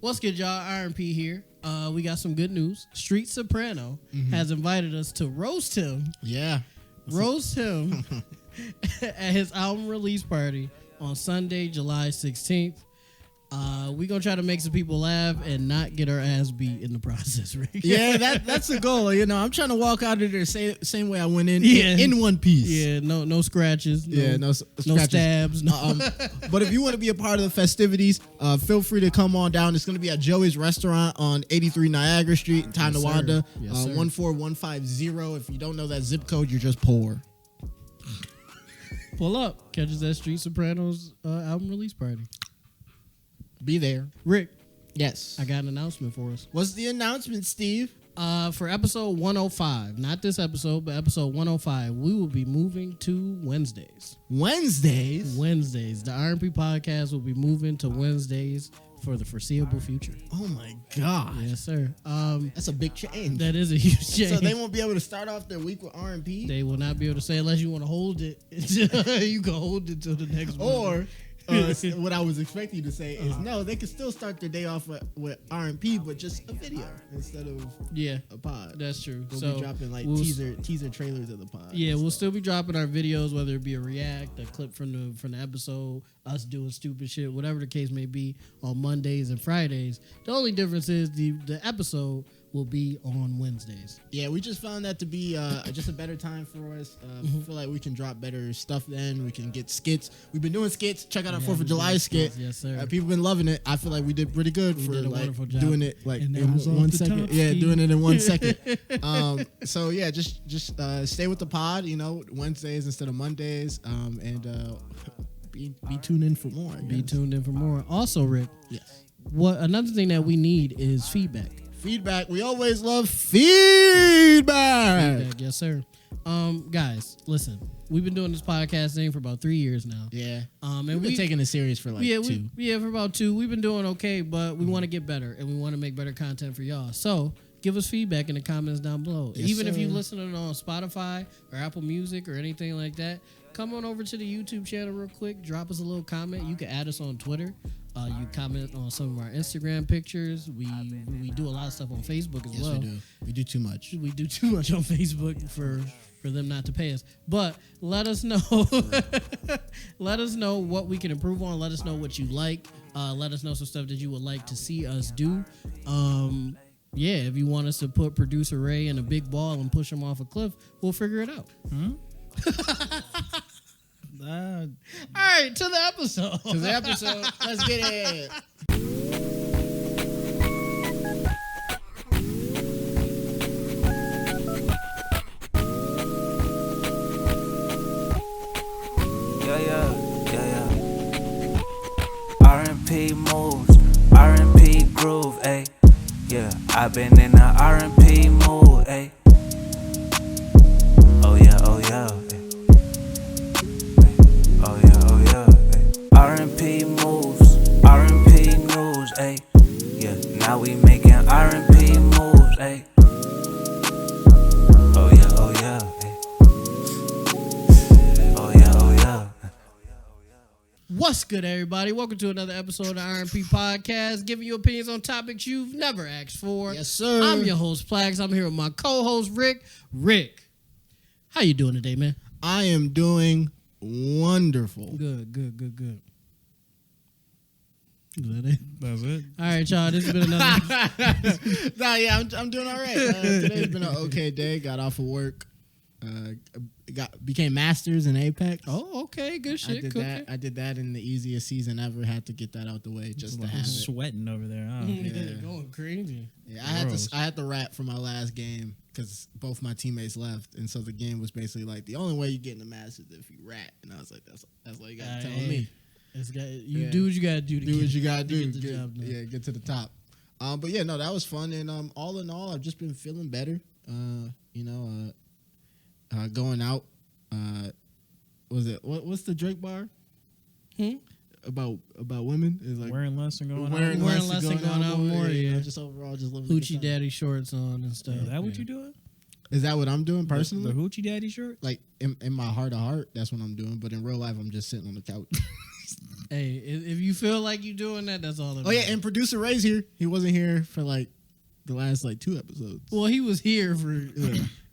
What's good, y'all? Iron P here. We got some good news. Street Soprano has invited us to roast him. Yeah. Roast him at his album release party on Sunday, July 16th. We gonna try to make some people laugh and not get our ass beat in the process, Rick. Yeah, that's the goal. You know, I'm trying to walk out of there same way I went in, Yeah. in one piece. Yeah, no scratches. No scratches. Stabs. No. But if you want to be a part of the festivities, feel free to come on down. It's going to be at Joey's Restaurant on 83 Niagara Street in Tonawanda, Yes, sir. 14150. If you don't know that zip code, you're just poor. Pull up. Catch us at Street Sopranos album release party. Be there. Rick, Yes. I got an announcement for us. What's the announcement, Steve? For episode 105, not this episode, but episode 105, we will be moving to Wednesdays. Wednesdays? The Iron P podcast will be moving to Wednesdays for the foreseeable future. Oh, my God. Yes, sir. That's a big change. That is a huge change. So they won't be able to start off their week with R&P? They will not be able to say unless you want to hold it. You can hold it till the next one. Or what I was expecting you to say is no, they could still start their day off with R&P, but just a video instead of a pod. That's true. We'll be dropping like teaser trailers of the pod. Yeah, we'll still be dropping our videos, whether it be a react, a clip from the episode, us doing stupid shit, whatever the case may be, on Mondays and Fridays. The only difference is the episode will be on Wednesdays. Yeah, we just found that to be just a better time for us. Feel like we can drop better stuff then. We can get skits. We've been doing skits. Check out our 4th of July skit. Yes, sir. People been loving it. I feel like we did pretty good for did a like wonderful job. doing it like And that in was off 1 the second. top, Yeah, Steve. doing it in 1 second. So yeah, just stay with the pod. You know, Wednesdays instead of Mondays. And be tuned in for more. Be tuned in for more. Also, Rick. Yes. Another thing that we need is feedback. Feedback. We always love feedback. Yes, sir. Guys, listen. We've been doing this podcast thing for about 3 years now. Yeah. And we've been taking it serious for like 2. For about 2. We've been doing okay, but we want to get better and we want to make better content for y'all. So give us feedback in the comments down below. Yes, Even if sir. you listen on Spotify or Apple Music or anything like that, come on over to the YouTube channel real quick. Drop us a little comment. You can add us on Twitter. You comment on some of our Instagram pictures. We do a lot of stuff on Facebook as well. Yes, we do. We do too much. We do too much on Facebook for them not to pay us. But let us know. Let us know what we can improve on. Let us know what you like. Let us know some stuff that you would like to see us do. If you want us to put producer Ray in a big ball and push him off a cliff, we'll figure it out. All right, to the episode. Let's get it. Yeah. R&P moves, R&P groove, ayy. Yeah, I've been in the R&P mood, ayy. Oh yeah. R&P moves, R&P news, ayy. Yeah, now we making R&P moves, ayy. Oh yeah, ayy. Oh yeah. What's good, everybody? Welcome to another episode of the R&P Podcast, giving you opinions on topics you've never asked for. Yes, sir. I'm your host, PLAX. I'm here with my co-host, Rick. Rick, how you doing today, man? I am doing wonderful. Good. Is that it? That's it. All right, y'all. This has been another. I'm doing all right. Today's been an okay day. Got off of work. Became masters in Apex. Oh, okay. Good shit. I did that in the easiest season ever. Had to get that out the way just to have it. Sweating over there. Huh? Yeah. Going crazy. Yeah, I had to rap for my last game because both my teammates left, and so the game was basically like the only way you get in the Masters is if you rap, and I was like, that's all you got to tell me. Do what you got to do. Do what you got to do. Get the job done. Get to the top. But yeah, no, that was fun, and all in all, I've just been feeling better. Going out. What's the Drake bar? About women is like Wearing less and going Wearing less and going out more. Yeah, just overall, just living hoochie daddy shorts on and stuff. Is that what you doing? Is that what I'm doing personally? The hoochie daddy shirt? Like in my heart of heart, that's what I'm doing. But in real life, I'm just sitting on the couch. Hey, if you feel like you doing that, that's all. Oh yeah, and producer Ray's here. He wasn't here for like the last like 2 episodes. Well, he was here for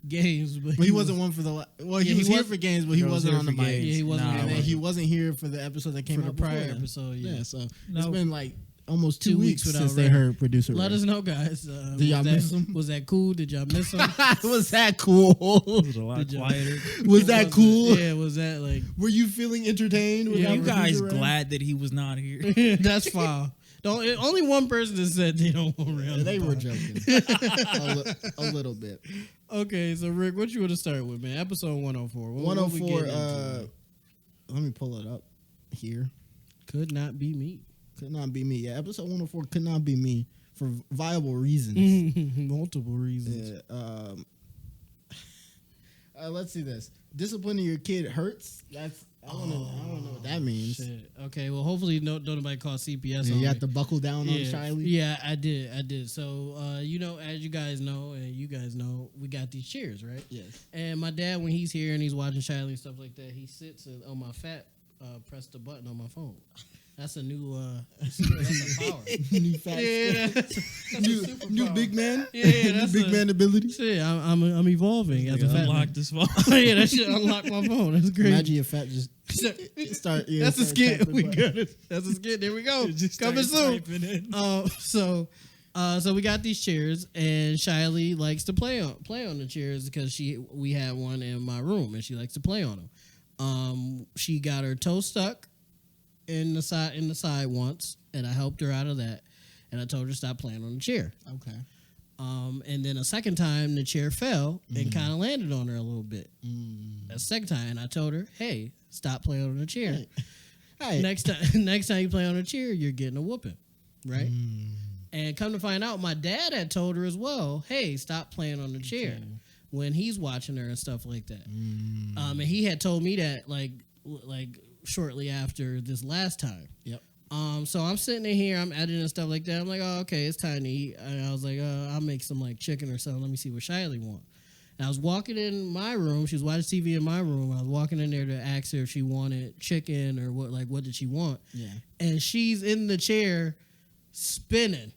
games, but he wasn't one for the. He was here for games, but he wasn't on the mic. Yeah, he wasn't. And then he wasn't here for the episode that came for out the prior before that. episode. Yeah, So it's been like almost 2 weeks without since they Ray. heard producer. Let Ray. us know, guys. Did y'all miss him? Was that cool? Did y'all miss him? Was that cool? It was a lot quieter. Was that cool? Yeah, was that like? Were you feeling entertained? Yeah, You guys Producer Ray? glad that he was not here? That's fine. Only one person that said they don't want Ray. Yeah, they were joking a little bit. Okay, so Rick, what you want to start with, man? Episode 104. What we 104. getting into? Let me pull it up here. Could not be me. Could not be me. Yeah, episode 104 could not be me for viable reasons. Multiple reasons. Yeah. Let's see this. Disciplining your kid hurts. That's I don't know what that means. Shit. Okay, well, hopefully don't nobody call CPS Yeah, on you me. have to buckle down on Shiley. Yeah, I did. So, as you guys know, and you guys know, we got these chairs, right? Yes. And my dad, when he's here and he's watching Shiley and stuff like that, he sits and on my fat, press the button on my phone. That's a new, that's a power. New fat new big man. Yeah, that's new big man ability. Shit, I'm evolving as a fat Unlock man. this phone. Yeah, that shit unlocked my phone. That's great. Imagine your fat just start. Yeah, That's a start skit. tapping We buttons. got it. That's a skit. There we go. Just Coming started soon. typing in. So we got these chairs, and Shiley likes to play on the chairs because we had one in my room, and she likes to play on them. She got her toe stuck in the side once, and I helped her out of that, and I told her to stop playing on the chair. Okay. And then a second time, the chair fell and kind of landed on her a little bit. A second time, and I told her, "Hey, stop playing on the chair. Hey. Next time you play on a chair, you're getting a whooping, right?" And come to find out, my dad had told her as well, "Hey, stop playing on the chair," when he's watching her and stuff like that. And he had told me that like shortly after this last time. Yep. So I'm sitting in here, I'm editing and stuff like that. I'm like, "Oh, okay, it's time to eat." And I was like, "I'll make some like chicken or something. Let me see what Shiley want." And I was walking in my room. She was watching TV in my room. I was walking in there to ask her if she wanted chicken or what did she want. Yeah. And she's in the chair spinning,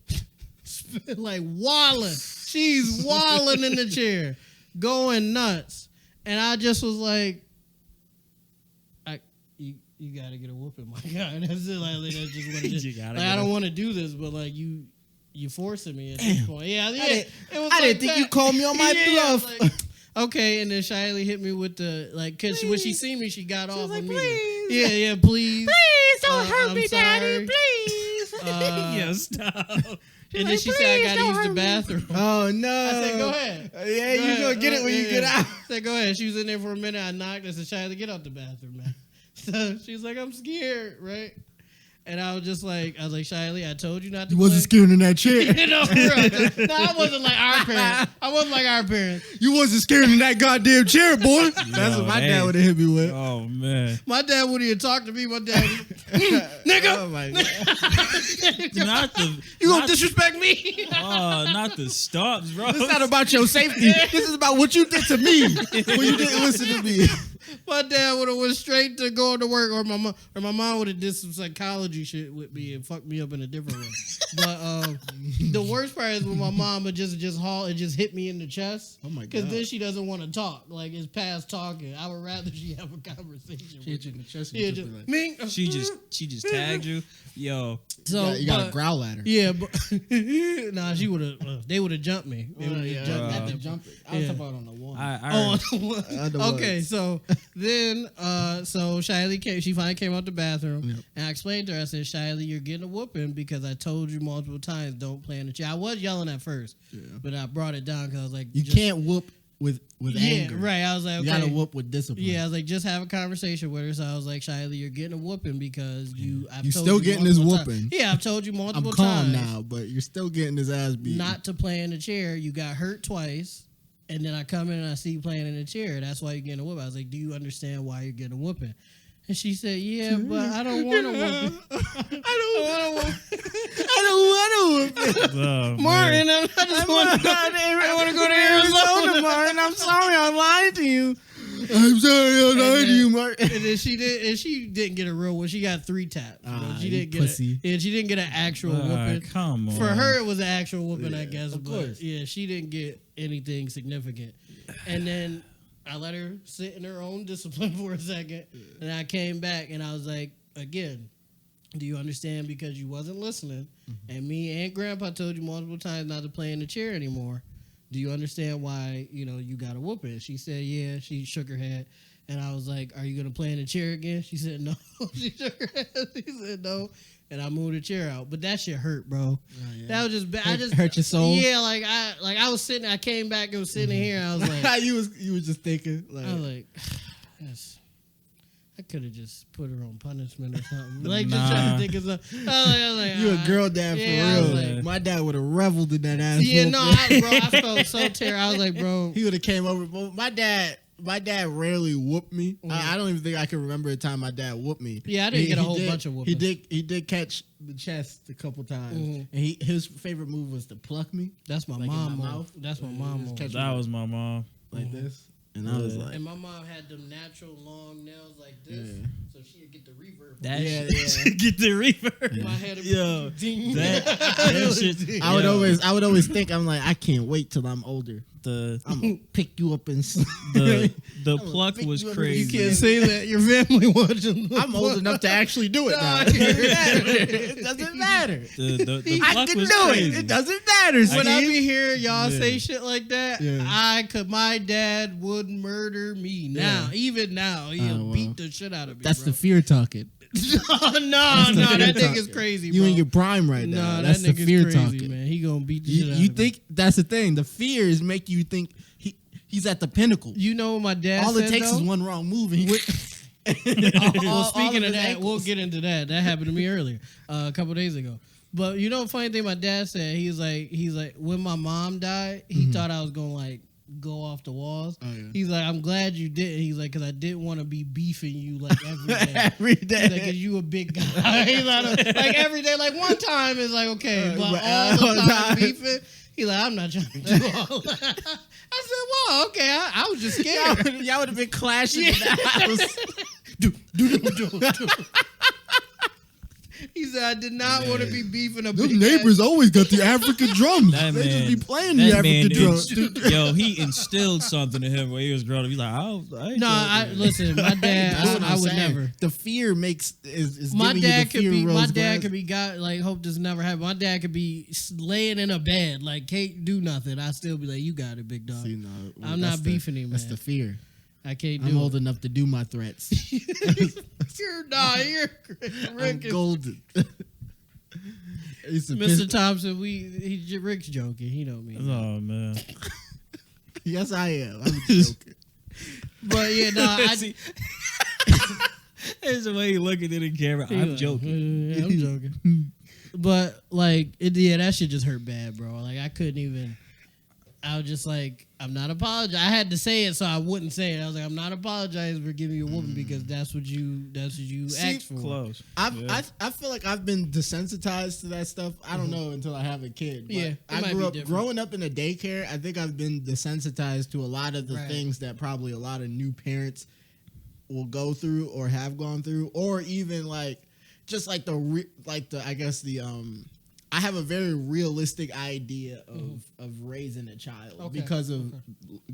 like walling. She's walling in the chair, going nuts. And I just was like, You gotta get a whooping, my guy. That's it. Like that's just what it is. I don't want to do this, but like you forcing me at this point. Yeah, it was. I didn't think you called me on my bluff. Like, okay, and then Shiley hit me with the cause when she seen me, she got off like, immediately. please. Yeah, please. Please don't hurt I'm me, sorry. Daddy. Please. Yeah, stop. And then she said, "I gotta use the bathroom." Oh no! I said, "Go ahead." Yeah, you gonna get it when you get out. I said, "Go ahead." She was in there for a minute. I knocked. I said, "Shiley, get out the bathroom, man." So she's like, "I'm scared," right? And I was like, "Shiley, I told you not to." You wasn't scared in that chair. No, for real. No, I wasn't like our parents. I wasn't like our parents. You wasn't scared in that goddamn chair, boy. That's what my dad would have hit me with. Oh man. My dad wouldn't even talk to me. My dad, nigga, Oh my god. Not the you gonna not- disrespect me? not the stops, bro. It's not about your safety. This is about what you did to me when you didn't listen to me. My dad would have went straight to going to work, or my mom would have did some psychology shit with me and fucked me up in a different way. But the worst part is when my mom would just haul and just hit me in the chest. Oh my Because god. then she doesn't want to talk. Like it's past talking. I would rather she have a conversation. She hit you in the chest. Yeah, just me. She just tagged you. Yo. So you gotta growl at her. Yeah, but nah, she would have. They would have jumped me. They would have jumped me. Had to jump it. I was talking about on the one. Okay, so then, so Shiley came. She finally came out the bathroom, Yep. and I explained to her. I said, "Shiley, you're getting a whooping because I told you multiple times don't play in the chair." I was yelling at first, but I brought it down because I was like, You can't whoop with anger. right." I was like, You okay. gotta whoop with discipline. Yeah, I was like, just have a conversation with her. So I was like, "Shiley, you're getting a whooping because I've You told still you getting this multiple times." whooping. Yeah, I've told you I'm multiple calm times now, but you're still getting his ass beat. not to play in the chair. You got hurt twice, and then I come in and I see you playing in the chair. That's why you're getting a whooping. I was like, "Do you understand why you're getting a whooping?" And she said, "Yeah, but I don't want a whooping. I don't want a whooping. Oh, Martin, I just want to go to Arizona. Martin, I'm sorry I lied to you. I'm sorry, I'm not you, Mark. And then she didn't get a real one. She got 3 taps. She didn't get pussy. she didn't get an actual whooping. Come on. For her, it was an actual whooping, I guess. of but course. yeah, she didn't get anything significant. And then I let her sit in her own discipline for a second, and I came back and I was like, again, do you understand? Because you wasn't listening, and me and Grandpa told you multiple times not to play in the chair anymore. Do you understand why, you got a whooping? She said, yeah. She shook her head. And I was like, are you going to play in the chair again? She said, no. She shook her head. She said, no. And I moved the chair out. But that shit hurt, bro. Oh, yeah. That was just bad. Hurt your soul? Yeah, I was sitting, I came back and was sitting here, and I was like. you was just thinking. Like, I was like, I could have just put her on punishment or something. Nah. Just trying to think of something. I was like, you a girl dad for real. Like, my dad would have reveled in that ass. Yeah, no, I felt so terrible. I was like, bro. He would have came over. My dad rarely whooped me. I don't even think I can remember a time my dad whooped me. Yeah, I didn't get a whole bunch of whoopings. He did catch the chest a couple times. And his favorite move was to pluck me. That's my mom move. That's my mom move. That was my mom. Like this. And I was like, and my mom had them natural long nails like this, so she'd get the reverb. That yeah. get the reverb. My head would Yo, ding. that shit. I would always think, I'm like, I can't wait till I'm older. I'm gonna pick you up and the pluck was You crazy. can't say that. Your family watching. I'm old enough to actually do it now. It doesn't matter. The I pluck can was do crazy. it. It doesn't matter. When I Steve. be hearing y'all say shit like that, Yeah. my dad would murder me now. Even now, he'll well. beat the shit out of me. That's bro. the fear talking. no, that nigga's crazy, bro. You in your prime right now. No, That's that the nigga's fear crazy, talking. man. He gonna beat the shit out You of me. think that's the thing? The fears make you think he's at the pinnacle. You know what my dad All said, it takes though? is one wrong move. And Well, speaking of that, ankles. we'll get into that. That happened to me earlier, a couple days ago. But you know, funny thing, my dad said he's like, when my mom died, he thought I was gonna go off the walls. Oh, yeah. He's like, I'm glad you didn't. He's like, because I didn't want to be beefing you every day. Every day. He's like, 'cause you a big guy. He's like every day, one time is like okay, but but all the all time time. beefing. He's like, I'm not trying to do all that. I said, well, okay, I was just scared. Y'all would have been clashing in the house. He said, I did not want to be beefing a Those big neighbors always got the African drums. That They man, just be playing the that man African drums. Yo, he instilled something in him when he was growing up. He's like, Listen, my dad, That's what I I'm would saying. never. The fear is My giving dad you the could fear be. rose My dad glass. could be. God, hope this never happen. My dad could be laying in a bed, can't do nothing. I still be like, you got it, big dog. See, no, well, I'm that's not the- beefing him, That's man. the fear. I can't do I'm it. old enough to do my threats. You're I'm Rick is, golden. I used to piss- Mr. Thompson. Rick's joking. He know me. oh man. Yes, I am. I'm joking. But yeah, no, I See, There's the way he looking at the camera. I'm joking. Yeah, I'm joking. But that shit just hurt bad, bro. I couldn't even. I was just like, I'm not apologizing. I had to say it so I wouldn't say it. I was like, I'm not apologizing for giving you a whooping because that's what you asked for. Close. I feel like I've been desensitized to that stuff. I don't know until I have a kid. But Yeah, it I might grew be up different. growing up in a daycare. I think I've been desensitized to a lot of the Right. things that probably a lot of new parents will go through or have gone through, or even just I have a very realistic idea of raising a child because of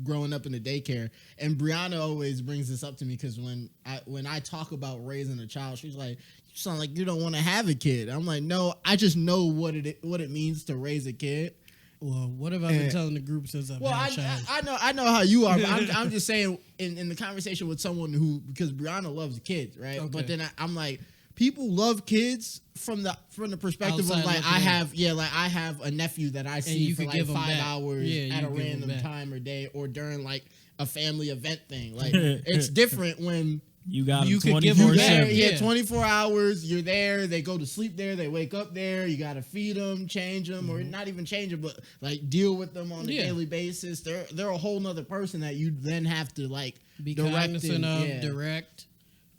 growing up in a daycare. And Brianna always brings this up to me because when I talk about raising a child, she's like, "You sound like you don't want to have a kid." I'm like, "No, I just know what it means to raise a kid." Well, what have I been telling the group since I've had a child? I know how you are. But I'm just saying in the conversation with someone because Brianna loves kids, right? Okay. But then I'm like, people love kids from the perspective Outside of looking I have a nephew that I see you for could give him 5 back. hours Yeah, at you a give him random back. time or day or during a family event thing. It's different when You got You him could give 24 him there, back. 7. yeah, Yeah. 24 hours. You're there. They go to sleep there. They wake up there. You got to feed them, change them, or not even change them, but deal with them on a Yeah. daily basis. They're a whole nother person that you then have to Be direct cognizant and- of, yeah. direct.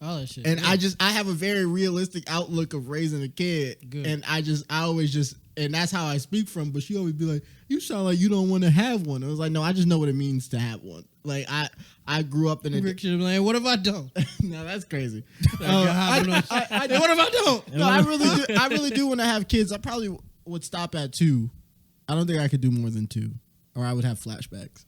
All that shit. And yeah. I have a very realistic outlook of raising a kid. Good. And I always just, and that's how I speak from. But she always be like, "You sound like you don't want to have one." I was like, "No, I just know what it means to have one." Like I grew up in a. Rick should have been like, what if I don't? No, that's crazy. What if I don't? No, I really do. I really do want to have kids. I probably would stop at 2. I don't think I could do more than 2, or I would have flashbacks.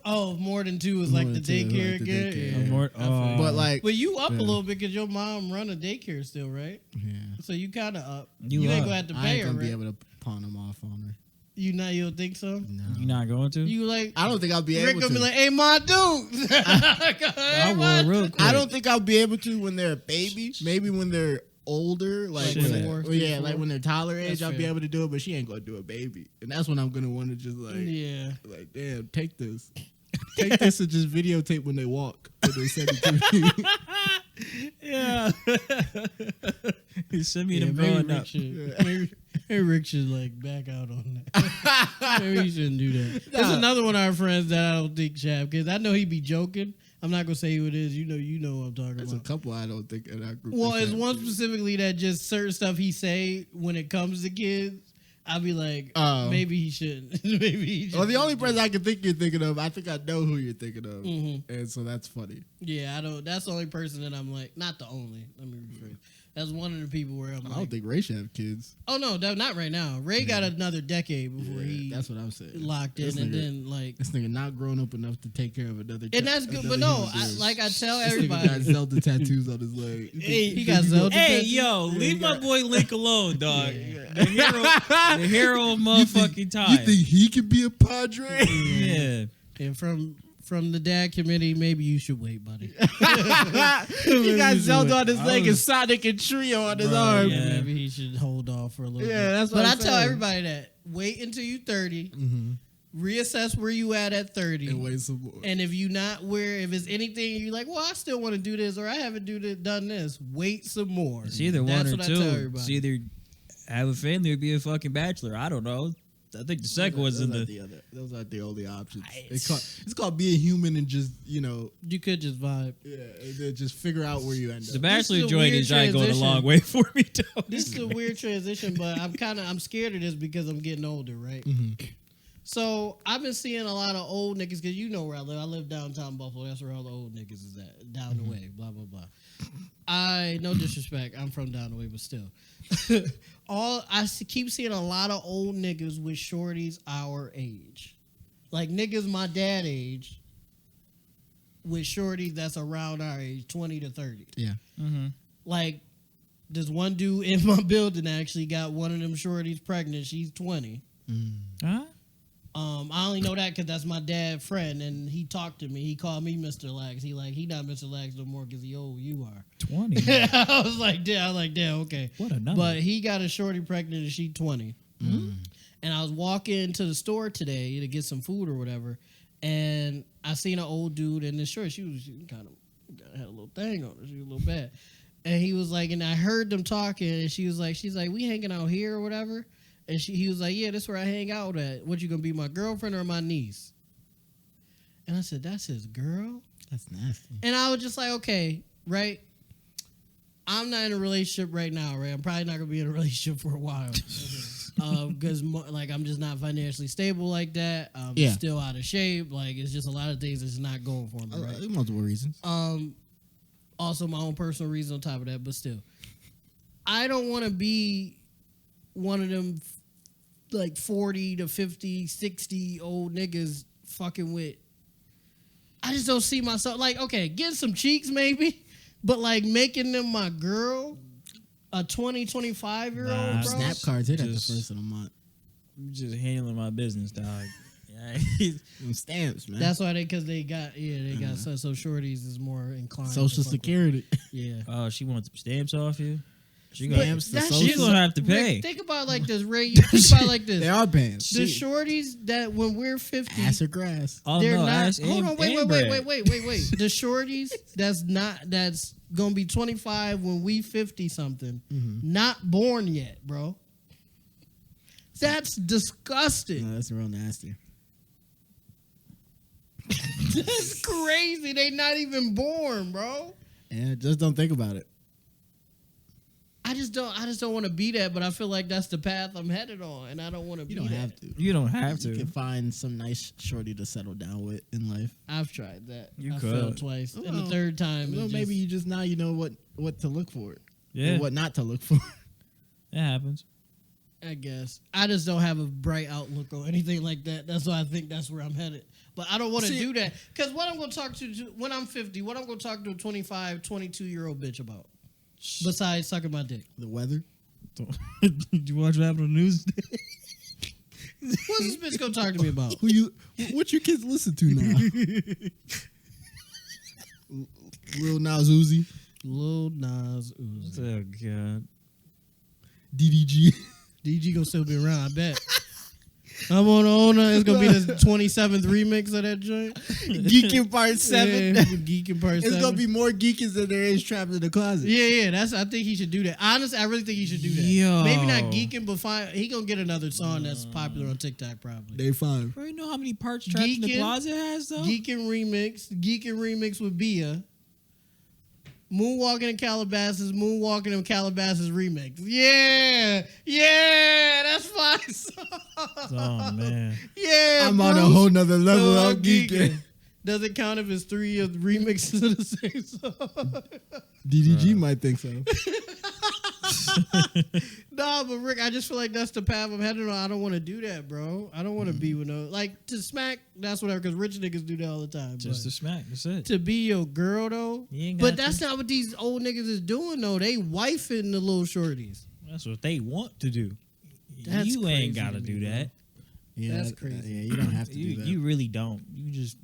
Oh, more than 2 is like the daycare again. Yeah. But like, But you up a little bit because your mom run a daycare still, right? yeah, So you kind of up. You You ain't up. gonna have to I pay ain't her, gonna be right? able to pawn them off on her. You don't think so? No, You not going to? You like? I don't think I'll be Rick able gonna to. be like, "Hey, ma, dude." I will real quick. I don't think I'll be able to when they're a baby. Maybe when they're older, like Like when 4, they're, 3, yeah, 4. like when they're toddler age, That's I'll be fair. able to do it. But she ain't gonna do a baby, and that's when I'm gonna want to just Yeah. like, damn, take this, take this, and just videotape when they walk. And they send it to me. Yeah. He sent me them maybe growing Rick up. should, maybe Rick should like back out on that. Maybe he shouldn't do that. There's another one of our friends that I don't think should have kids. I know he be joking. I'm not gonna say who it is. You know what I'm talking There's a about. couple I don't think in our group. Well, that it's have one kids. specifically that just certain stuff he say when it comes to kids. I'll be like, Oh. maybe he shouldn't. Maybe he shouldn't. Well, the only person I can think you're thinking of, I think I know who you're thinking of, Mhm. and so that's funny. Yeah, I don't. That's the only person that I'm like, not the only. Let me rephrase. That's one of the people where I'm I like, don't think Ray should have kids. oh no, not right now. Ray got another decade before he That's what I'm saying. locked in, This and nigga- then like, This nigga not grown up enough to take care of another. and that's good. But no, I tell This nigga everybody, got Zelda tattoos on his leg. Hey, he got Zelda. Hey, tattoos? yo, leave my boy Link alone, dog. Yeah. The hero of motherfucking time. You think he could be a Padre? Yeah. And from the dad committee, maybe you should wait, buddy. He got Zelda on his leg and Sonic and Trio on his Bro, arm. yeah. Maybe he should hold off for a little bit. Yeah, that's what But I I'm tell saying. everybody that wait until you 30, Mm-hmm. reassess where you at 30, And wait some more. and if you not where, if it's anything you're like, well, I still want to do this, or I haven't done this, wait some more. It's either That's one or what two. I tell everybody. It's either have a family or be a fucking bachelor. I don't know. I think the second one's in the. Those are the only options. It's called being human and just You could just vibe. yeah, and then just figure out where you end The up. bachelor This is a joint weird is going a transition. long way for me, though. This is a weird transition, but I'm scared of this because I'm getting older, right? So I've been seeing a lot of old niggas because you know where I live. I live downtown Buffalo. That's where all the old niggas is at. Down the way, blah blah blah. No disrespect. I'm from down the way, but still. Keep seeing a lot of old niggas with shorties our age, like niggas my dad age, with shorties that's around our age, 20 to 30. Yeah. Like, there's one dude in my building actually got one of them shorties pregnant. She's 20. Huh? I only know that because that's my dad's friend, and he talked to me. He called me Mr. Lax. He not Mr. Lax no more because he old. You are. 20. I was like, damn, okay. What a number. But he got a shorty pregnant, and she 20. And I was walking to the store today to get some food or whatever, and I seen an old dude in this shirt. She kind of had a little thing on her. She was a little bad. And he was like, and I heard them talking, and she's like, we hanging out here or whatever. And he was like, yeah, this where I hang out at. What, you gonna be my girlfriend or my niece? And I said, that's his girl? That's nasty. And I was just like, okay, right? I'm not in a relationship right now, right? I'm probably not gonna be in a relationship for a while. Because like I'm just not financially stable like that. I'm still out of shape. Like it's just a lot of things that's not going for me, right? Multiple reasons. Also my own personal reasons on top of that, but still. I don't want to be one of them like 40 to 50, 60 old niggas fucking with. I just don't see myself like, okay, getting some cheeks maybe, but like making them my girl, a 20, 25-year-old, Nah, bro. Snap cards hit at the Just- first of the month. I'm just handling my business, dog. Them stamps, man. That's why they got so shorties is more inclined. Social to fuck with- Security. Yeah. Oh, she wants some stamps off you? She But gonna, that's she's just- gonna have to pay. Rick, think about it like this, Ray. You think about it like this. They are pants. The shorties that when we're 50, Ass or grass. Oh, they're no, not. ass Hold and- on, wait. and bread. The shorties that's gonna be 25 when we 50 something, not born yet, bro. That's disgusting. No, that's real nasty. That's crazy. They not even born, bro. Yeah, just don't think about it. I just don't want to be that, but I feel like that's the path I'm headed on, and I don't want to be You don't that. have to. You don't have to. You can find some nice shorty to settle down with in life. I've tried that. You I could. failed twice, and the third time. Well, maybe you just now you know what to look for. Yeah. And what not to look for. It happens. I guess I just don't have a bright outlook or anything like that. That's why I think that's where I'm headed. But I don't want to do that because what I'm going to talk to when I'm 50, what I'm going to talk to a 25, 22-year-old bitch about, besides sucking my dick. The weather. Did you watch what happened on the news today? What's this bitch going to talk to me about? What your kids listen to now? Lil Nas Uzi, Lil Nas Uzi. Oh god. DDG. DG gonna still be around, I bet. I'm on the owner. It's gonna be the 27th remix of that joint. Geeking Part 7. Yeah, Geeking Part 7. It's gonna be more geekers than there is trapped in the closet. Yeah. I think he should do that. Honestly, I really think he should do that. Yo. Maybe not geeking, but fine. He gonna get another song that's popular on TikTok probably. Day 5. Bro, you know how many parts trapped in the Geekin', closet has though? Geeking remix with Bia. Moonwalking in Calabasas remix. Yeah, that's my song. Oh man. Yeah, I'm on a Bruce. whole nother level So of geeking. Does it count if it's 3 of the remixes of the same song? DDG might think so. Nah, but Rick, I just feel like that's the path I'm heading on. I don't want to do that, bro. I don't want to be with no to smack. That's whatever, because rich niggas do that all the time. Just but to smack. That's it. to be your girl though, You ain't but got that's to. not what these old niggas is doing though. They wifing the little shorties. That's what they want to do. That's you ain't crazy gotta to do me, bro. that. Yeah, That's crazy. Yeah, you don't have to do that. You really don't. You just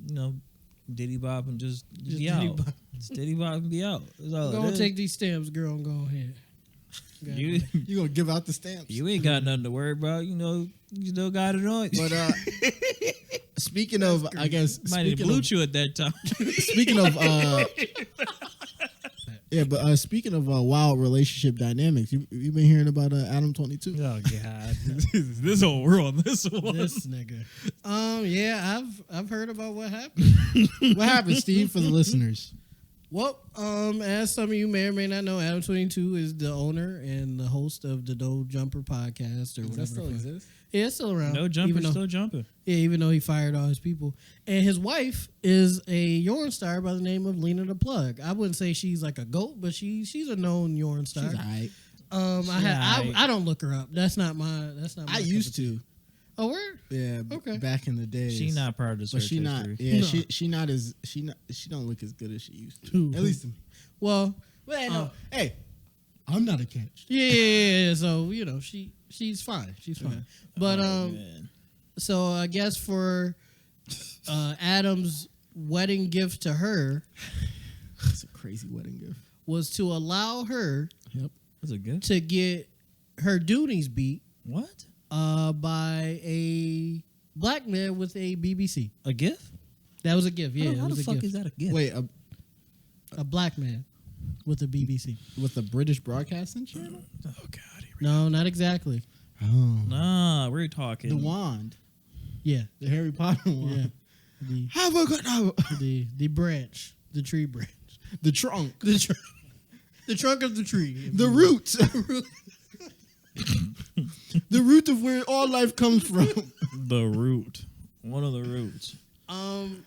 diddy bop and just be diddy out. bop. Just diddy bop and be out. That's all Go it and is. take these stamps, girl, and go ahead. You You gonna give out the stamps? you ain't got nothing to worry about. You still got it on. But speaking of, I guess Might have speaking blew of, you at that time. speaking of, yeah, but speaking of wild relationship dynamics, you been hearing about Adam 22? Oh God, this whole world, this one. This nigga. Yeah, I've heard about what happened. What happened, Steve? For the listeners, Well, as some of you may or may not know, Adam 22 is the owner and the host of the No Jumper podcast or whatever. does that still the fuck. exist? Yeah, it's still around. No jumper, even though, still jumping. Yeah, even though he fired all his people. And his wife is a yarn star by the name of Lena the Plug. I wouldn't say she's like a goat, but she's a known yarn star. She's alright. I don't look her up. That's not my. I used to. Oh, where? Yeah. Okay. Back in the days. She not part of the But search she not. history. Yeah. No. She don't look as good as she used to. At least. Well, Hey, I'm not a catch. yeah. So she's fine. She's fine. But Man. so I guess for Adam's wedding gift to her It's a crazy wedding gift. was to allow her That's a good. to get her duties beat What? by a black man with a BBC. A gift? That was a gift. Yeah, How it was the a fuck gift. is that a gift? Wait, A black man with a BBC. with the British Broadcasting Channel? Oh God. Here we No, not exactly. Oh. Nah, we're talking. The wand. Yeah, The Harry Potter wand. yeah. Have a good The branch, the tree branch, The trunk. the trunk of the tree. The root. The root of where all life comes from. The root. One of the roots. And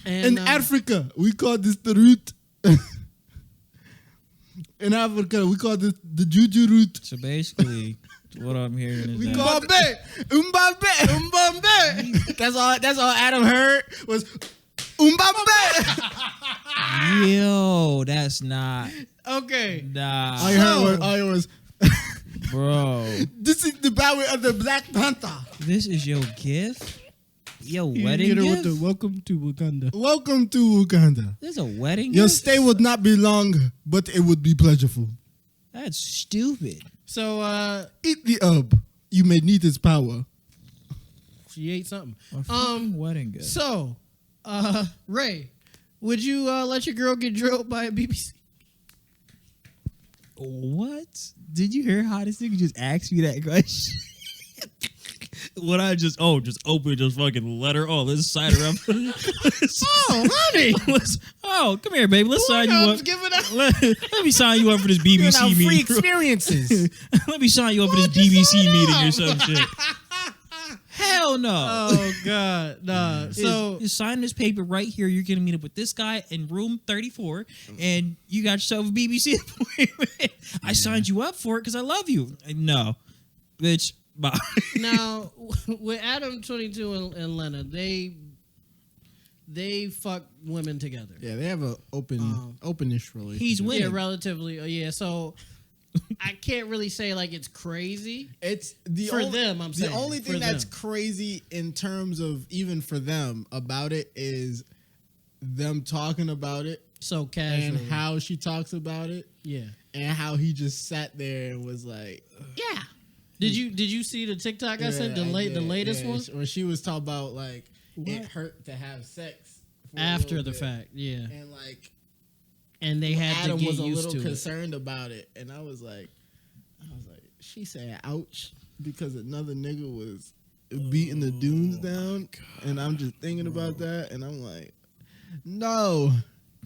In Africa, we call this the root. In Africa, we call this the juju root. So basically, what I'm hearing is We that call Umbambe. That's all Adam heard was Umbambe. yo, that's not. okay. Nah, All you heard was bro. this is the power of the Black Panther. This is your gift? Your You wedding hit her gift? with the welcome to Wakanda. Welcome to Uganda. There's a wedding Your gift? stay would not be long, but it would be pleasureful. That's stupid. So Eat the herb. You may need its power. she ate something. A fucking wedding gift. So Ray, would you let your girl get drilled by a BBC? What? Did you hear how this nigga just asked me that question? What I just open just fucking let her. Oh, let's sign her up. Oh, honey. Let's No, come here, baby. Let's sign you up. Giving out. Let me sign you up for this BBC free meeting. experiences. Let me sign you up for this BBC meeting or some shit. Hell no. Oh God, nah. So you sign this paper right here. You're gonna meet up with this guy in room 34, and you got yourself a BBC appointment. I signed you up for it because I love you. No, bitch. Bye. now with Adam 22 and Lena, they fuck women together. Yeah, they have a openish relationship. He's winning. Yeah, relatively. Yeah, so I can't really say like it's crazy. It's the for them. I'm saying the only thing for that's them. crazy in terms of even for them about it is them talking about it So casual. and how she talks about it. Yeah. And how he just sat there and was like, yeah. Did you see the TikTok I sent the latest one where she was talking about like it hurt to have sex for after a the bit. fact? Yeah. And like And they had Adam to get was a used little to concerned about it, and I was like, she said, "Ouch," because another nigga was beating the dunes down, and I'm just thinking about that, and I'm like, no,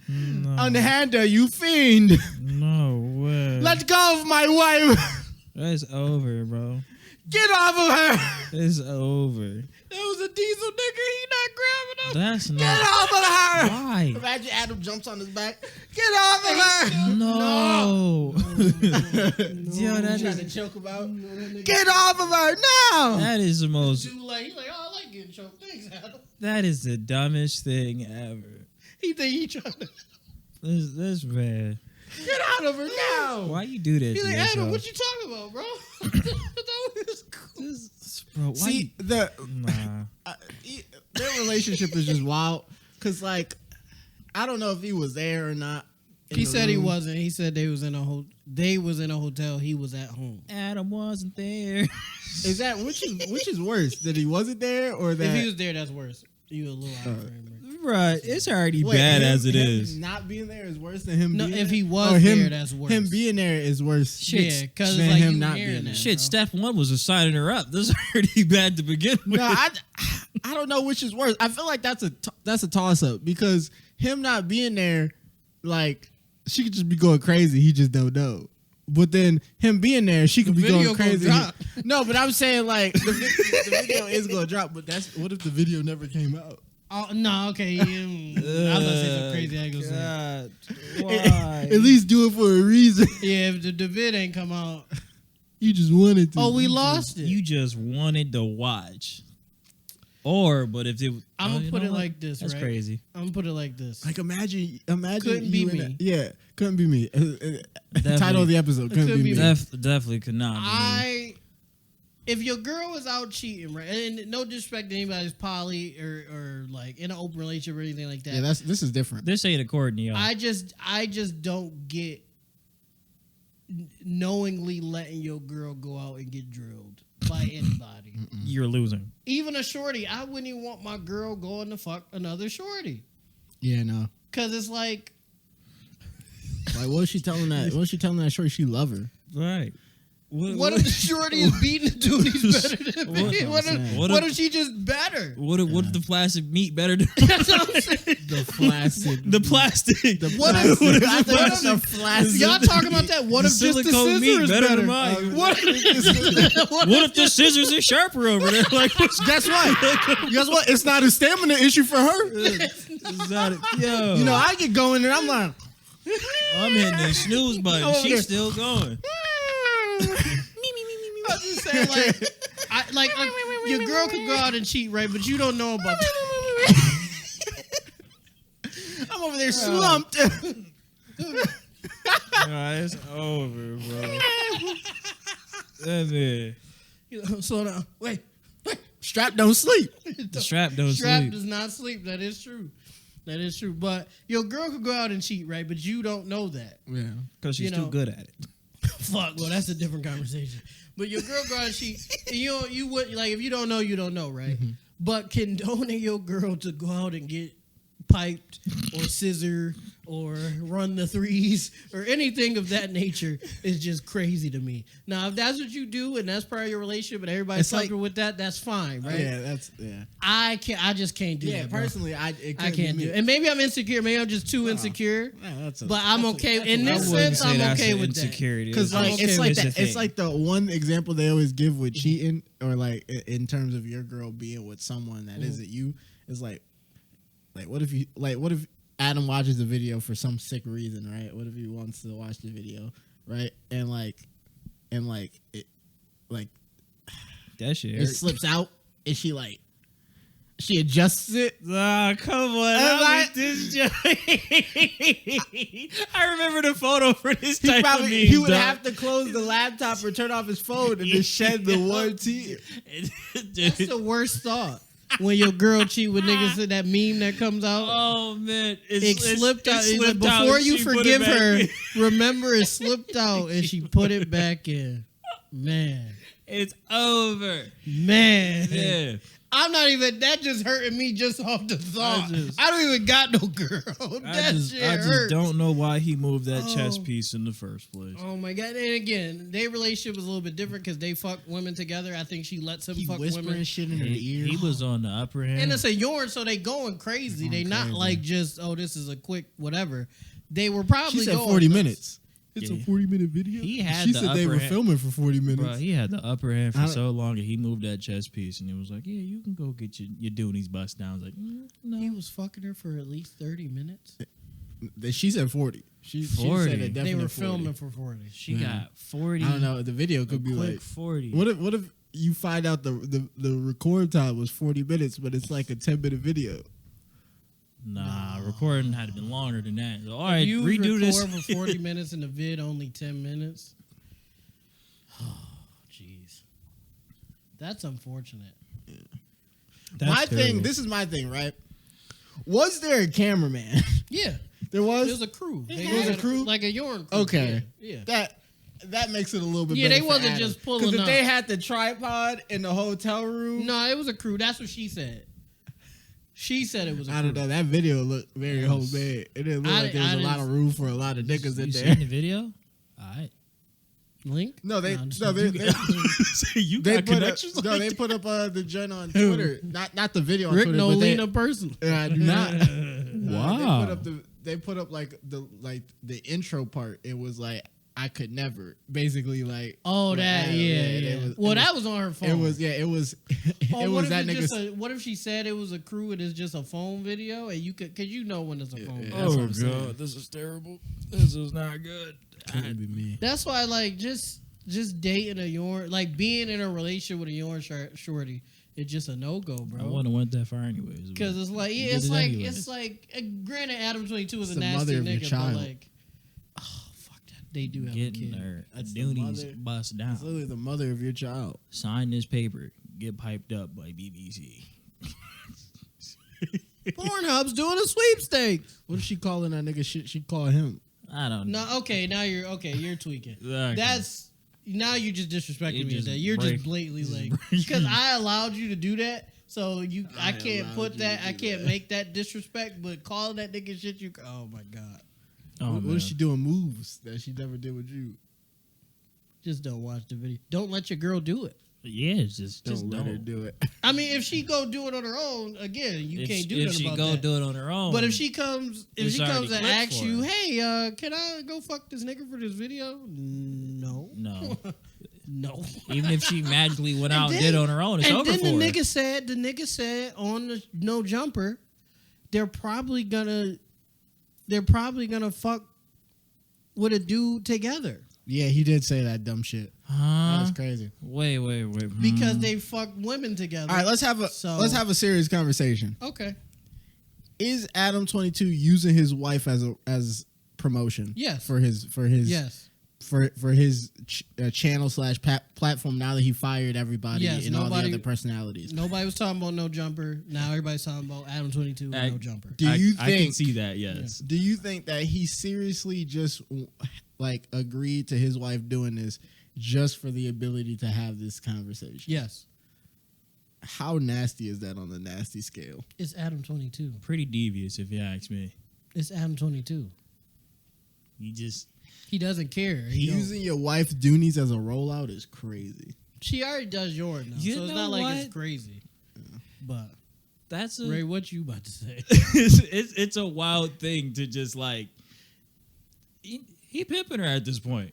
unhander, you fiend, No way. let go of my wife, That's over, bro. get off of her. It's over. That was a diesel nigga. He not grabbing him. That's Get not. off of her. Why? Imagine Adam jumps on his back. Get off of her. No. Yo, that Trying to is choke about. Get off of her now. that is the most. Too late. He's like, oh, I like getting choked. Thanks, Adam. That is the dumbest thing ever. He think he trying to. This man. Get out of her now. Why you do that? He's to like, yourself? Adam, what you talking about, bro? That was cool. Bro, why See, nah. their relationship is just wild. Cause like, I don't know if he was there or not. in He the said he room. wasn't. He said they was in a hotel. He was at home. Adam wasn't there. Is that which is worse? That he wasn't there or that If he was there, that's worse. You a little out of frame, bro. Right, it's already Wait, bad him- as it him is. Not being there is worse than him. No, being if there? he was Or him, there, that's worse. Him being there is worse. Yeah, because than it's like him you not hearing being that. there. Shit, bro. step one was just signing her up. This is already bad to begin with. No, I don't know which is worse. I feel like that's a toss up because him not being there, like she could just be going crazy. He just don't know. But then him being there, she could be video going crazy. gonna drop. No, but I'm saying like the video is gonna drop. But what if the video never came out? Oh, no, okay. I was gonna say some crazy angles. God, why? At least do it for a reason. Yeah, if the vid ain't come out. You just wanted to. Oh, we lost it. You just wanted to watch. But if it, I'm gonna you put know it what? like this. That's right? crazy. I'm gonna put it like this. Like imagine Couldn't be you me. and yeah, couldn't be me. Title of the episode couldn't Couldn't be be me. me. Definitely could not. Be me. If your girl is out cheating, right, and no disrespect to anybody's poly or like in an open relationship or anything like that. Yeah, this is different. This ain't according to y'all. I just don't get knowingly letting your girl go out and get drilled by anybody. You're losing. Even a shorty, I wouldn't even want my girl going to fuck another shorty. Yeah, no. Cause it's like, Like what was she telling that? What was she telling that shorty she love her? Right. what if the shorty is beating the dude he's better than me? What if she just better? What if the plastic meat better than That's what I'm saying. The flaccid. the plastic? What if the flaccid. y'all talking about that? What if just the silicone meat scissors better better? than mine? What What if the scissors are sharper over there? Like, Guess what? Guess what? It's not a stamina issue for her. yo, You know, I get going and I'm like, I'm hitting the snooze button. Over She's there. still going. I'm just saying, like your girl could go out and cheat, right? But you don't know about that. I'm over there slumped. Nah, it's over, bro. That's it. Slow down. Wait. Strap don't sleep. The strap don't Strap sleep. does not sleep. That is true. That is true. But your girl could go out and cheat, right? But you don't know that. Yeah. Because she's you know. too good at it. Fuck. Well, that's a different conversation. But your girl go out and cheat. And you would like if you don't know, you don't know, right? Mm-hmm. But condoning your girl to go out and get piped or scissor or run the threes or anything of that nature is just crazy to me. Now, if that's what you do and that's part of your relationship and everybody's It's like- comfortable with that, that's fine, right? Yeah. I just can't do Yeah, that. Bro. personally, I can't do it. And maybe I'm insecure. Maybe I'm just too insecure. But I'm okay. In this sense, I'm okay with that. insecurity. Because I'm like okay it's with like the that. It's thing. like the one example they always give with cheating, or like in terms of your girl being with someone that isn't you. Is like what if Adam watches the video for some sick reason, right? What if he wants to watch the video, right? And it that shit. it slips out, and she adjusts it. Ah, come on. And Not with this joke. I remember the photo for this type of meme. He would dog. have to close the laptop or turn off his phone and just shed the one tear. That's the worst thought. When your girl cheat with niggas, in that meme that comes out. Oh man, It slipped out. It slipped out Before and you she put it forgive back her, in. remember it slipped out and she put it back in. Man. It's over. Man. Yeah. I'm not even, that just hurting me just off the thought. I don't even got no girl. That shit I just hurts. don't know why he moved that chess piece in the first place. Oh my God. And again, their relationship was a little bit different because they fuck women together. I think she lets him He fuck whispering women. shit in her ear. He was on the upper hand. And it's a yarn, so they going crazy. They not crazy. like just, oh, this is a quick whatever. They were probably She said going 40 nuts. minutes. It's Yeah. a 40-minute video. He had She the said they upper were hand. filming for 40 minutes. Bro, he had the upper hand I for don't- so long, and he moved that chess piece, and he was like, "Yeah, you can go get your Doonies bust down." I was like, "No." He was fucking her for at least 30 minutes. She said 40. She 40. said a They definite were 40. filming for 40. She got 40. I don't know. The video A could be quick like 40. What if you find out the record time was 40 minutes, but it's like a 10-minute video? Nah, recording had to been longer than that. So, all right, You redo record this. for 40 minutes and the vid only 10 minutes. Oh, jeez. That's unfortunate. This is my thing, right? Was there a cameraman? Yeah. There was? It was a crew. They was a had crew? Like a yarn crew. Okay. Yeah. That makes it a little bit Yeah, better they for wasn't Adam. just pulling Because if up. they had the tripod in the hotel room, No, it was a crew. That's what she said. She said it was a crew. I don't know. That video looked very homemade. It didn't look like there was a lot of room for a lot of niggas in You there. seen the video? All right. Link? No, they I'm just- no, they You they got put up, connections. no, they put up the joint on Twitter. Not the video on Rick Twitter, no but they, Lena person. I do not. Wow. They put up like the intro part. It was like I could never. Basically like Oh, that, Adam, yeah. it was- That was on her phone. It was it was Oh, it what was if that it's nigga. what if she said it was a crew and it's just a phone video and you could, cause you know when it's a phone. yeah. video. That's what I'm saying. this is terrible. This is not good. Couldn't be me. That's why like just dating a yarn, like being in a relationship with a yarn shorty, it's just a no go, I bro. wouldn't have went that far anyways. Because it's like You it's did it like anyway. it's like granted Adam 22 is It's a the nasty mother of your nigga, child. but like oh fuck that they do have a getting kid. their That's the Doonies mother. bust It's down. literally the mother of your child. Sign this paper. Get piped up by BBC. Pornhub's doing a sweepstakes. What if she calling that nigga shit? She call him. I don't know. No, okay, now you're tweaking. Okay. That's now you just disrespecting You me. just That you're break- just blatantly just like break- because I allowed you to do that. So I I can't allowed put you that. to I do can't that. make that disrespect. But calling that nigga shit, you. Oh my god. Oh, What man. is she doing moves that she never did with you? Just don't watch the video. Don't let your girl do it. Yeah, it's just Don't let her don't. do it. I mean, if she go do it on her own, again, you can't do if nothing she about go that. do it on her own. But if she comes, It's already and clipped asks for you, her. hey, can I go fuck this nigga for this video? No, no, no. even if she magically went And out and then- did it on her own, it's and over then for the her. nigga said on the no jumper, they're probably gonna fuck with a dude together Yeah, he did say that dumb shit. Huh? That's crazy. Wait. because they fuck women together. All right, let's have a serious conversation. Okay. Is Adam 22 using his wife as promotion? Yes. For his Yes. for his channel / platform now that he fired everybody Yes, and all the nobody- other personalities. Nobody was talking about no jumper. Now everybody's talking about Adam 22 and no jumper. Do you I can think? see that? Yes. Do you think that he seriously just like agreed to his wife doing this just for the ability to have this conversation? Yes. How nasty is that on the nasty scale? It's Adam 22. Pretty devious, if you ask me. It's Adam 22. He doesn't care. Using your wife's Doonies as a rollout is crazy. She already does yours now, You so it's know not like what? it's crazy. But That's Ray, what you about to say? it's a wild thing to just like he pimping her at this point.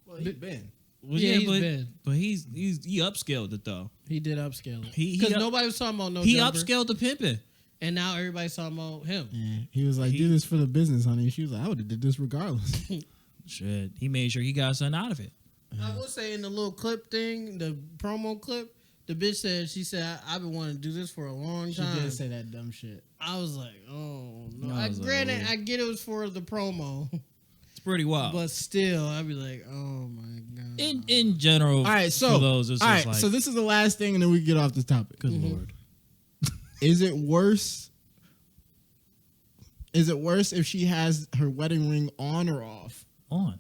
Well, he's been. Well, Yeah, he's been. But he upscaled it though. He did upscale it He because up- nobody was talking about no. He jumper, upscaled the pimping. and now everybody's talking about him. Yeah. He was like, do this for the business, honey. She was like, I would have did this regardless. Shit, he made sure he got something out of it. I will say in the little clip thing, the promo clip, the bitch said, I've been wanting to do this for a long She time. did say that dumb shit. I was like, oh no. I was like, Granted, oh. I get it was for the promo, It's pretty wild. but still, I'd be like, oh my god. in general, All right, so for those, it's all just right, like, so this is the last thing, and then we can get off this topic. good lord. Is it worse? Is it worse if she has her wedding ring on or off? On.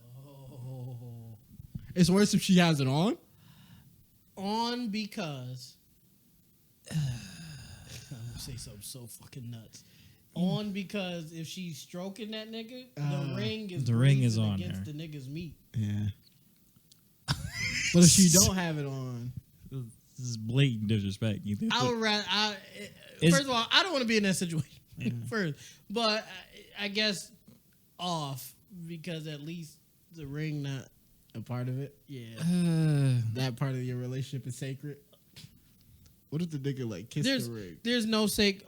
It's worse if she has it on. On because I'm gonna say something so fucking nuts. On because if she's stroking that nigga, the ring is is breathing on against her. the nigga's meat. Yeah. But if she don't have it on, This is blatant disrespect. You think? I would rather. First of all, I don't want to be in that situation first, but I guess off because at least the ring not a part of it, yeah. that part of your relationship is sacred. What if the nigga like kiss the ring? There's no sake.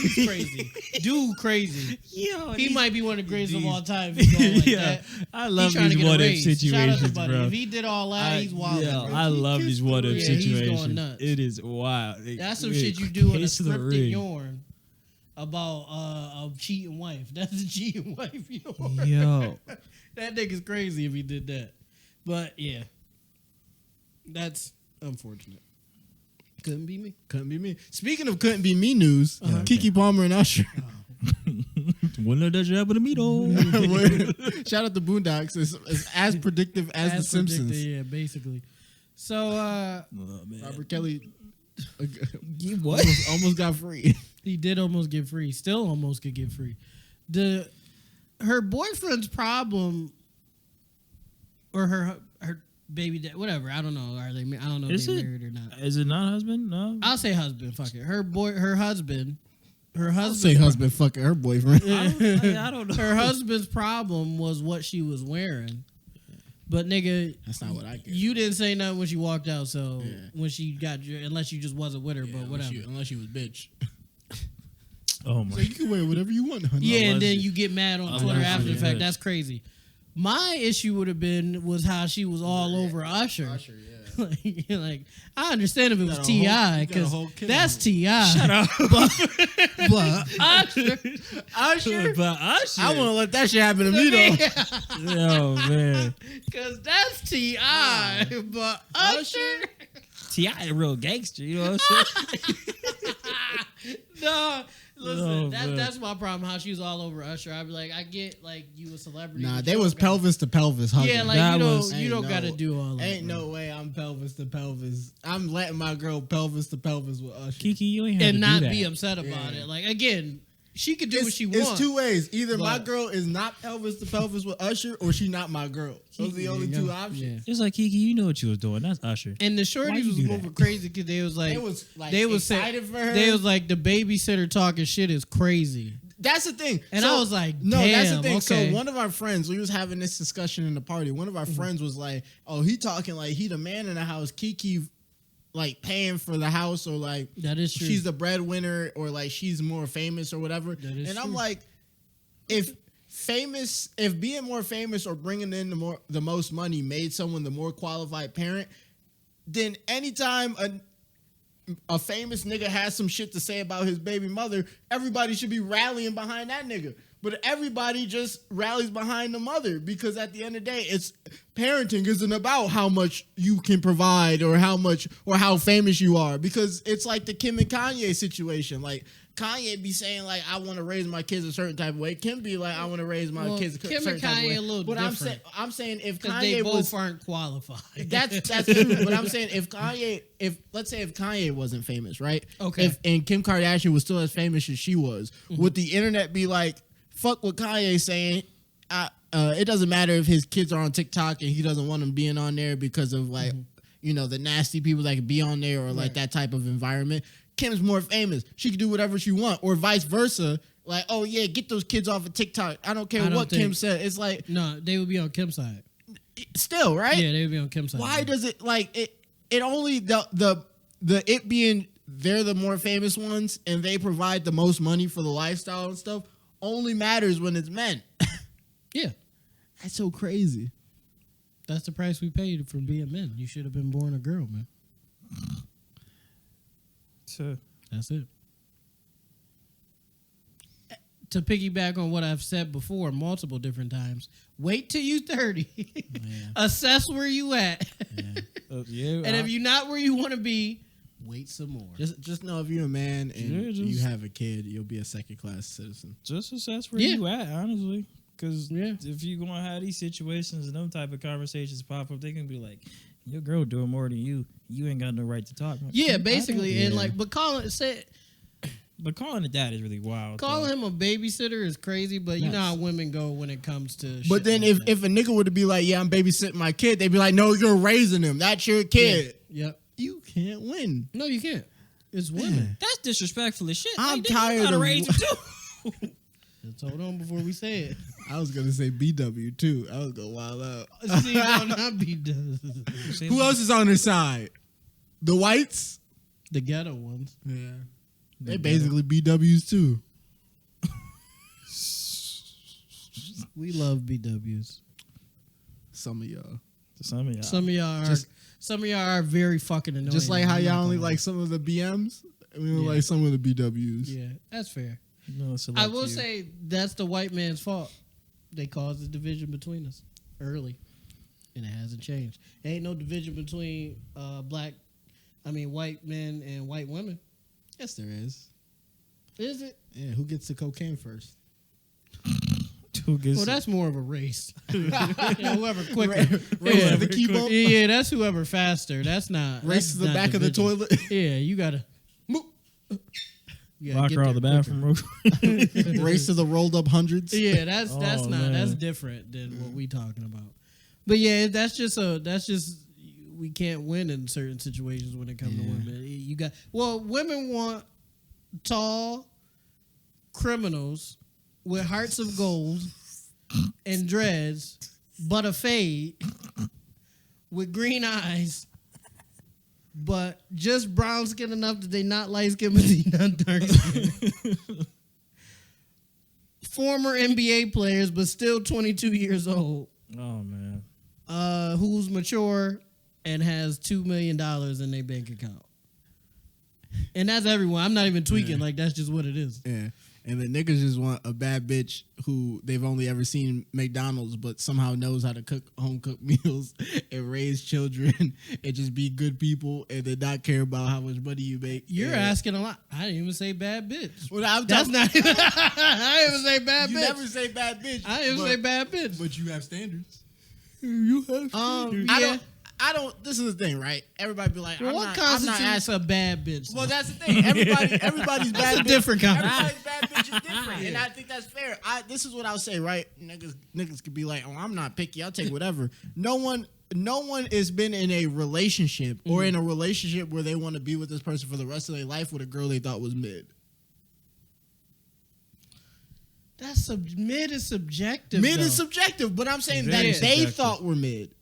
He's crazy, dude. Crazy. Yo, He might be one of the greatest of all time. If he's going like that. I love He's trying to these get a what if raise. Shout out to situations, Buddy. bro. If he did all that, he's wild. I love these what if Yeah, he's going situations. nuts. It is wild. That's some shit you do in a Kiss the scripted ring. yarn about a cheating wife. That's a cheating wife yarn. Yo, That nigga's crazy if he did that. But yeah, that's unfortunate. Couldn't be me. Couldn't be me. Speaking of couldn't be me news, Uh-huh. Keke Palmer and Usher. when did that happen to me though? Shout out to Boondocks. It's as predictive as The Simpsons. predicted, yeah, basically. So Oh, man. Robert Kelly What? almost got free. he did almost get free. Still almost could get free. Her boyfriend's problem, or her baby dad, whatever. I don't know. Are they? I don't know if they married or not. Is it not husband? No. I'll say husband. Fuck it. Her husband. Say husband fucking her boyfriend. I don't know. Her husband's problem was what she was wearing. But nigga, That's not what I get. you didn't say nothing when she walked out. So Yeah. when she got, unless you just wasn't with her, but whatever. Unless you was bitch. Oh my. So you can wear whatever you want, honey. Yeah, and Unless then you- you get mad on unless Twitter you after the get fact. bitch. That's crazy. My issue would have been was how she was all over Usher. Usher, yeah. like I understand if it was got a Ti whole- you got a because whole kid that's on Ti. Shut up. But Usher, Usher, But Usher. I want to let that shit happen to me though. Yo, man. because that's Ti. But Usher, T.I. a real gangster, you know what I'm saying? no. Listen, Oh, man. that's my problem. How she was all over Usher. I'd be like, I get like you a celebrity. Nah, but they you was don't gotta- pelvis to pelvis hugging. Yeah, like That you was- don't Ain't gotta no- do all that. Ain't bro. no way I'm pelvis to pelvis. I'm letting my girl pelvis to pelvis with Usher. Kiki, you ain't have and to not do that. be upset about Yeah. it. Like again, she could do what she wants. It's two ways. Either my But- girl is not pelvis to pelvis with Usher, or she not my girl. Those are the only two options. Yeah. It's like Kiki, you know what you was doing. That's Usher. And the Why shorties you was do moving that? crazy because they was like, They was saying- excited for her. They was like the babysitter talking shit is crazy. That's the thing. And I was like, no, that's the damn, thing. okay. So one of our friends, we was having this discussion in the party. One of our friends was like, "Oh, he talking like he the man in the house. Kiki, like paying for the house, or like That is true. she's the breadwinner, or like she's more famous or whatever." That is and I'm true. like, if being more famous or bringing in the most money made someone the more qualified parent, then anytime a famous nigga has some shit to say about his baby mother, everybody should be rallying behind that nigga. But everybody just rallies behind the mother because at the end of the day, it's parenting isn't about how much you can provide or how famous you are, because it's like the Kim and Kanye situation. Like Kanye be saying like, I want to raise my kids a certain type of way. Kim be like, I want to raise my kids a Kim certain and type of way. Kanye a little but different. I'm saying if because they Kanye both was aren't qualified. that's true. But I'm saying let's say if Kanye wasn't famous, right? Okay. And Kim Kardashian was still as famous as she was, would the internet be like, fuck what Kanye's saying? it doesn't matter if his kids are on TikTok and he doesn't want them being on there because of like, the nasty people that can be on there or like that type of environment. Kim's more famous. She can do whatever she wants, or vice versa. Like, oh yeah, get those kids off of TikTok. I don't care what Kim said. It's like, no, they would be on Kim's side. Still, right? Yeah, they would be on Kim's side. Why does it like it? It only the it being they're the more famous ones and they provide the most money for the lifestyle and stuff only matters when it's men. Yeah, that's so crazy. That's the price we paid for being men. You should have been born a girl, man. So that's it. To piggyback on what I've said before multiple different times, wait till you're 30. Assess where you at. And if you're not where you want to be, wait some more. Just know if you're a man and you have a kid, you'll be a second-class citizen. Just assess where you at, honestly. Because if you're going to have these situations and them type of conversations pop up, they can be like, your girl doing more than you. You ain't got no right to talk. Yeah, basically. And like, but calling it dad is really wild. Calling him a babysitter is crazy, but you know how women go when it comes to But then if a nigga were to be like, yeah, I'm babysitting my kid, they'd be like, no, you're raising him. That's your kid. Yep. You can't win. No, you can't. It's women. That's disrespectful as shit. I'm tired of raise him too. Let's hold on before we say it. I was gonna say BW too. I was gonna wild out. See, no, not BW. Who else is on their side? The whites? The ghetto ones. Yeah. They basically BWs too. We love BWs. Some of y'all. Some of y'all are very fucking annoying. Just like how y'all only like some of the BMs, we don't like some of the BWs. Yeah, that's fair. No, I will say that's the white man's fault. They caused the division between us early, and it hasn't changed. There ain't no division between white men and white women. Yes, there is. Is it? Yeah, who gets the cocaine first? Well, that's more of a race. Whoever quicker. Race to the keyboard? Yeah, that's whoever faster. That's not. Race to the back of the toilet? Yeah, you gotta. Lock her out of the bathroom real quick. Race to the rolled up hundreds? Yeah, that's different than what we talking about. But yeah, that's just we can't win in certain situations when it comes to women. Women want tall criminals with hearts of gold and dreads, but a fade, with green eyes, but just brown skin enough that they not light skin, but they not dark skin. Former NBA players, but still 22 years old. Oh man. Who's mature and has $2 million in their bank account. And that's everyone. I'm not even tweaking. Like, that's just what it is. Yeah. And the niggas just want a bad bitch who they've only ever seen McDonald's, but somehow knows how to cook home cooked meals and raise children and just be good people and then not care about how much money you make. You're asking a lot. I didn't even say bad bitch. Well, that's not. I didn't even say bad bitch. You never say bad bitch. I didn't even say bad bitch. But you have standards. You have standards. I don't. This is the thing, right? Everybody be like, what constitutes a bad bitch? Well, that's the thing. Everybody's bad. That's a different kind. Everybody's bad bitch is different, and I think that's fair. This is what I'll say, right? Niggas could be like, oh, I'm not picky. I'll take whatever. No one has been in a relationship or in a relationship where they want to be with this person for the rest of their life with a girl they thought was mid. Mid is subjective. Mid is subjective, but I'm saying that they thought were mid.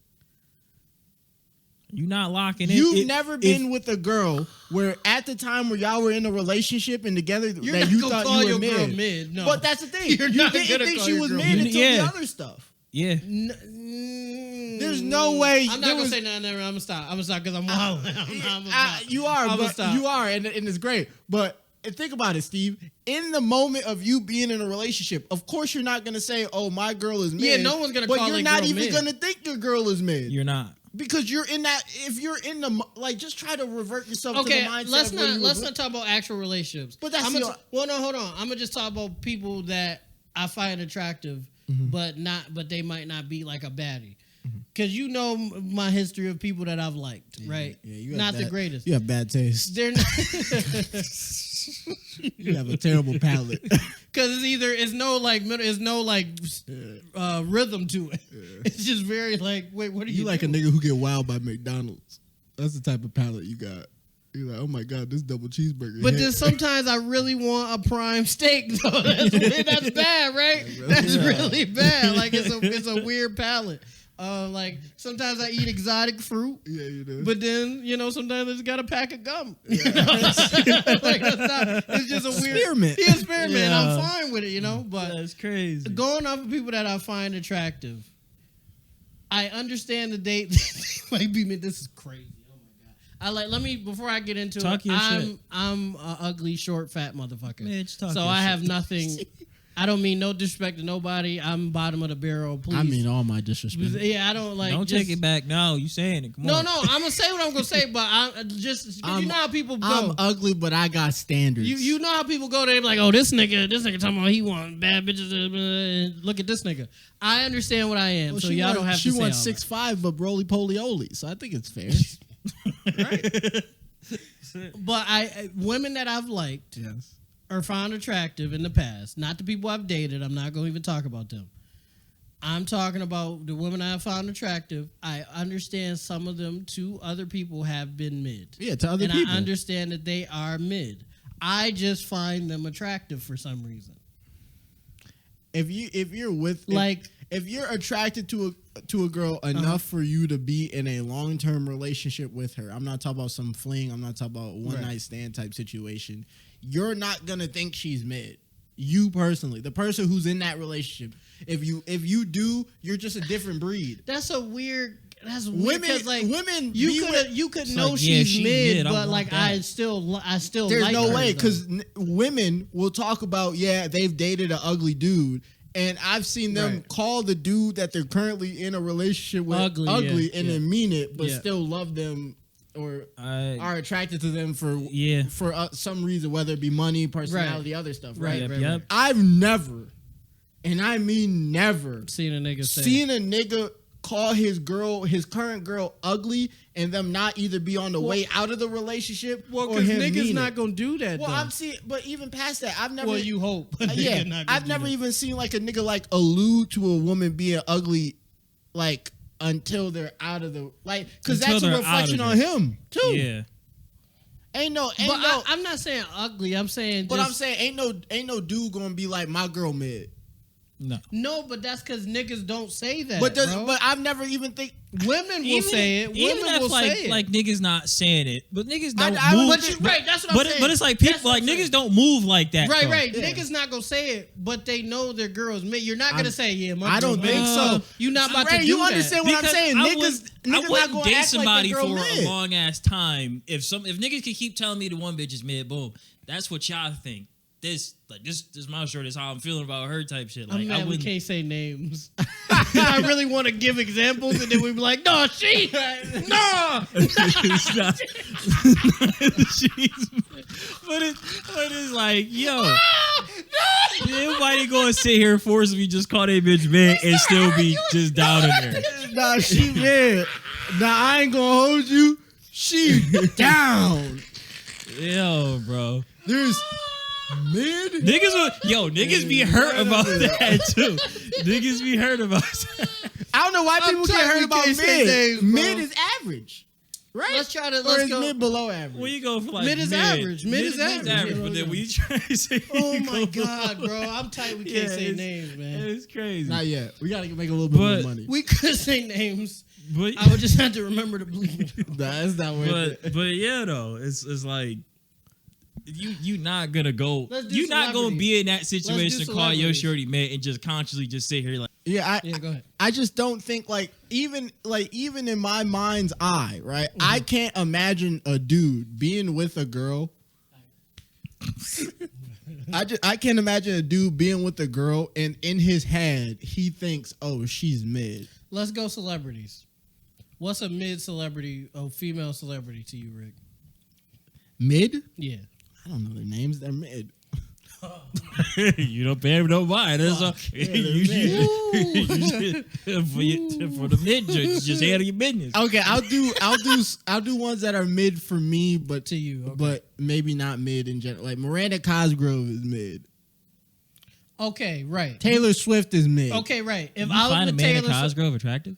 You're not locking in. You've never been with a girl where at the time where y'all were in a relationship and together that you thought you were mid. No. But that's the thing. You didn't think she was mid until the other stuff. Yeah. There's no way. I'm not going to say nothing. I'm going to stop. Because I'm wild. You are, and it's great. But think about it, Steve. In the moment of you being in a relationship, of course you're not going to say, oh, my girl is mid. Yeah, no one's going to call it. But you're not even going to think your girl is mid. You're not. Because you're in that, if you're in the, like, just try to revert yourself to the mindset. Let's not talk about actual relationships. But that's no, hold on. I'm gonna just talk about people that I find attractive, but they might not be like a baddie. because you know my history of people that I've liked, right? Yeah, you have not the bad- greatest. You have bad taste. They're not You have a terrible palate. because it's no like rhythm to it. It's just very like, wait, what are you? You like a nigga who get wild by McDonald's. That's the type of palate you got. You're like, oh my God, this double cheeseburger. But then sometimes I really want a prime steak, though. That's bad, right? That's really bad. Like it's a weird palate. Like sometimes I eat exotic fruit. Yeah, you do. But then sometimes I just got a pack of gum. You know? Like, it's just a weird Experiment. Yeah, experiment. Yeah. I'm fine with it, But That's crazy. going off of people that I find attractive, I understand the date. Like, this is crazy. Let me before I get into Talk it. your shit. I'm an ugly, short, fat motherfucker. Man, just talk so your I shit. have nothing. I don't mean no disrespect to nobody. I'm bottom of the barrel. Please. I mean all my disrespect. Yeah, I don't like. Don't take it back. No, you saying it. Come on. No, I'm gonna say what I'm gonna say, but you know how people go. I'm ugly, but I got standards. You know how people go. They're like, oh, this nigga talking about he want bad bitches. Look at this nigga. I understand what I am, Well, so y'all don't have to She say wants all that. 6'5", but roly poly oly. So I think it's fair. Right? But women that I've liked Yes. or found attractive in the past, not the people I've dated. I'm not going to even talk about them. I'm talking about the women I have found attractive. I understand some of them to other people have been mid. Yeah, to other and people. I understand that they are mid. I just find them attractive for some reason. If you're with Like- if you're attracted to a girl enough for you to be in a long-term relationship with her, I'm not talking about some fling, I'm not talking about one night stand type situation. You're not gonna think she's mid. You personally, the person who's in that relationship, if you do, you're just a different breed. That's weird. 'Cause, like, women, you could know like, yeah, she's she's mid, mid, I but want like that. I still there's like no her, way though. because women will talk about they've dated an ugly dude. And I've seen them call the dude that they're currently in a relationship with ugly and then mean it, but still love them or are attracted to them for some reason, whether it be money, personality, other stuff. Right. Yep. I've never, and I mean never, seen a nigga call his current girl ugly and them not either be on the way out of the relationship or because him niggas mean not it. gonna do that. Well, though. I'm seeing, but even past that, I've never. Well, you hope. I've never even seen like a nigga like allude to a woman being ugly, like until they're out of the because that's a reflection on him too. Yeah. I'm not saying ugly. I'm saying. But I'm saying ain't no dude gonna be like my girl mid. No, but that's because niggas don't say that. But bro. I've never even think women will say it. Even Women if will say it. like niggas not saying it, but niggas don't move. But you're right. That's what I'm saying. But it's like people like niggas don't move like that. Right, though. right. Yeah. Niggas not gonna say it, but they know their girls mid. You're not gonna say, yeah, my I don't girl's think mid. so. You're not about Ray, to do you that. understand what I'm saying? Niggas I not wouldn't gonna date act somebody like for mid. a long ass time if niggas could keep telling me the one bitch is mid. Boom, that's what y'all think. This is my short. Is how I'm feeling about her type shit. Like I'm mad I we wouldn't. can't say names. I really want to give examples, and then we'd be like, no, she, no. It's not. But it's like, yo, nobody gonna sit here and force me just call that bitch man and still be just down in there. Nah, she mid. Nah, I ain't gonna hold you. She down. Yo, bro. There's mid. Niggas be hurt about that too. Niggas be hurt about that. I don't know why people telling get hurt you, about can't say mid. names, bro. Mid is average, right? Let's try to. Or Let's is go. mid below average? When you go for like Mid is average. Mid is average. But then when you try to say, Oh my god, bro! I'm tight. We can't say names, man. It's crazy. Not yet. We gotta make a little bit more money. We could say names. But I would just have to remember to bleep it. Nah, that's not worth it. but yeah, though, it's like you not gonna go. Let's do You not gonna celebrities. be in that situation. Let's do Call your celebrities. shorty man and just consciously just sit here like. Yeah, Go ahead. I just don't think even in my mind's eye, right? I can't imagine a dude being with a girl. I can't imagine a dude being with a girl and in his head he thinks, oh, she's mid. Let's go celebrities. What's a mid celebrity, female celebrity to you, Rick? Mid? Yeah. I don't know their names. They're mid. You don't pay him no mind. That's all. For the mid joints, just handle your business. Okay, I'll do ones that are mid for me, but To you, okay. but maybe not mid in general. Like Miranda Cosgrove is mid. Okay, right. Taylor Swift is mid. Okay, right. If You I was find with Amanda Taylor Swift, Cosgrove attractive?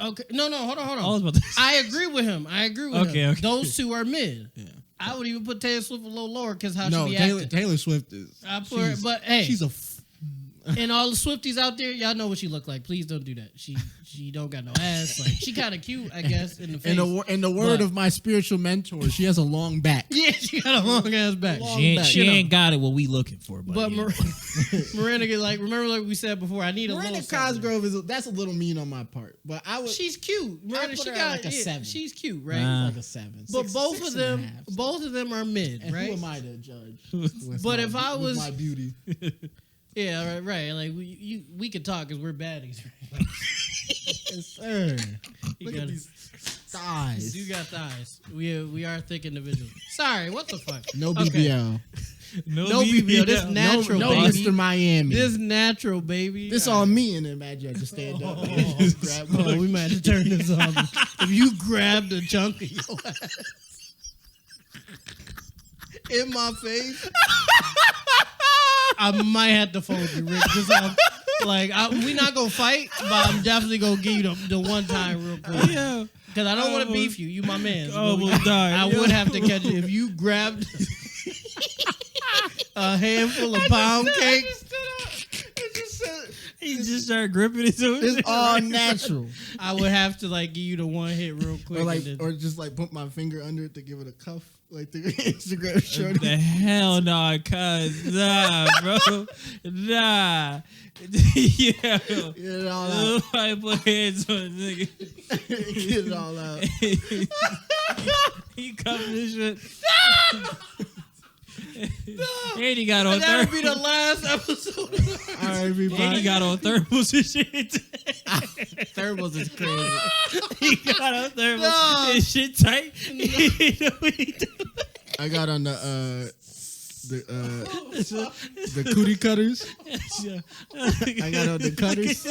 okay, no, hold on. I was about to say. I agree with him. Okay, okay. Those two are mid. Yeah. I would even put Taylor Swift a little lower because how No, she be Taylor, acting. Taylor Swift is. I put her, but hey, she's a. and all the Swifties out there, y'all know what she look like. Please don't do that. She don't got no ass. Like she kind of cute, I guess, in the face. In the word But- of my spiritual mentor, she has a long back. Yeah, she got a long ass back. Long She back. ain't, she ain't got it what we looking for, But buddy. Miranda get like, remember like we said before, I need a Miranda little something. Cosgrove that's a little mean on my part, but I would. She's cute. Miranda, put she her got at like a 7. She's cute, right? Nah. like a 7. But Six- both six of and a them, half. both of them are mid, And right? who am I to judge? But if I with was- my beauty, Yeah, right. Like we could talk because we're baddies. Right? yes, sir. You Look got at it. these thighs. You got thighs. We are thick individuals. Sorry, what the fuck? No Okay. BBL. No BBL. This natural, no baby. Mr. Miami. This natural, baby. This all me, and imagine I just stand up and just grab Oh, we might have to turn this off. If you grabbed a chunk of your ass in my face, I might have to fold you, Rick. Just like we not gonna fight, but I'm definitely gonna give you the one time real quick. Yeah. Because I don't want to beef you. You my man. Oh, we'll die. I would have to catch you if you grabbed a handful of pound cake. He just started gripping his own. It's all natural. I would have to like give you the one hit real quick. Or just like put my finger under it to give it a cuff, like the Instagram shorty. The hell no, cuz. Nah, bro. Nah. Yeah. Get it all out. I put hands on a nigga. Get it all out. He covered this shit. And he got on that would thermals. be the last episode. All right, And he everybody. got on thermals and shit. Thermals is crazy. He got on thermals No. and shit tight. You know what he do? I got on the cootie cutters. I got on the cutters.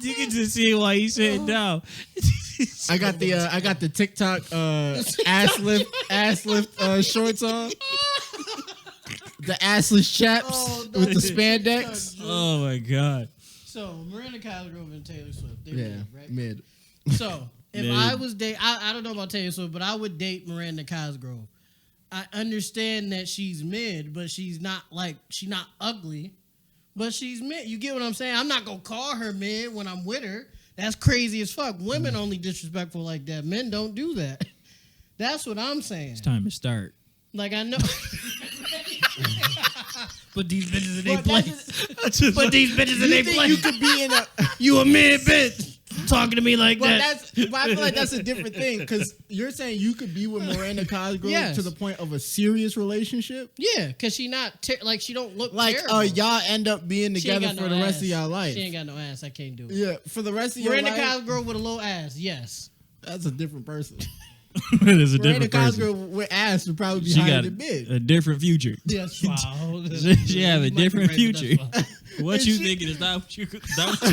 You can just see why he's sitting down. I got the TikTok ass lift shorts on. The assless chaps with the spandex. Oh my god. So Miranda Cosgrove and Taylor Swift. They're Yeah, mid, right? mid. So if Mid. I was I don't know about Taylor Swift, but I would date Miranda Cosgrove. I understand that she's mid, but she's not ugly, but she's mid. You get what I'm saying? I'm not gonna call her mid when I'm with her. That's crazy as fuck. Women only disrespectful like that. Men don't do that. That's what I'm saying. It's time to start. Like I know. Put these bitches in their But place. Put these bitches in their You think place. you could be in a? You a mid bitch talking to me like But that. but I feel like that's a different thing because you're saying you could be with Miranda Cosgrove Yes. to the point of a serious relationship. Yeah, because she not she don't look Like, terrible. y'all end up being She ain't together got for no the rest ass. of y'all life. She ain't got no ass. I can't do it. Yeah, for the rest of your Miranda life. Cosgrove with a little ass. Yes. That's a different person. There's a Miranda different person. Cosgrove with ass would probably be She higher got than mid. a different future. Yes. Wow. She have a You might be different right, but future. that's fine. What And you she- thinking is not what you're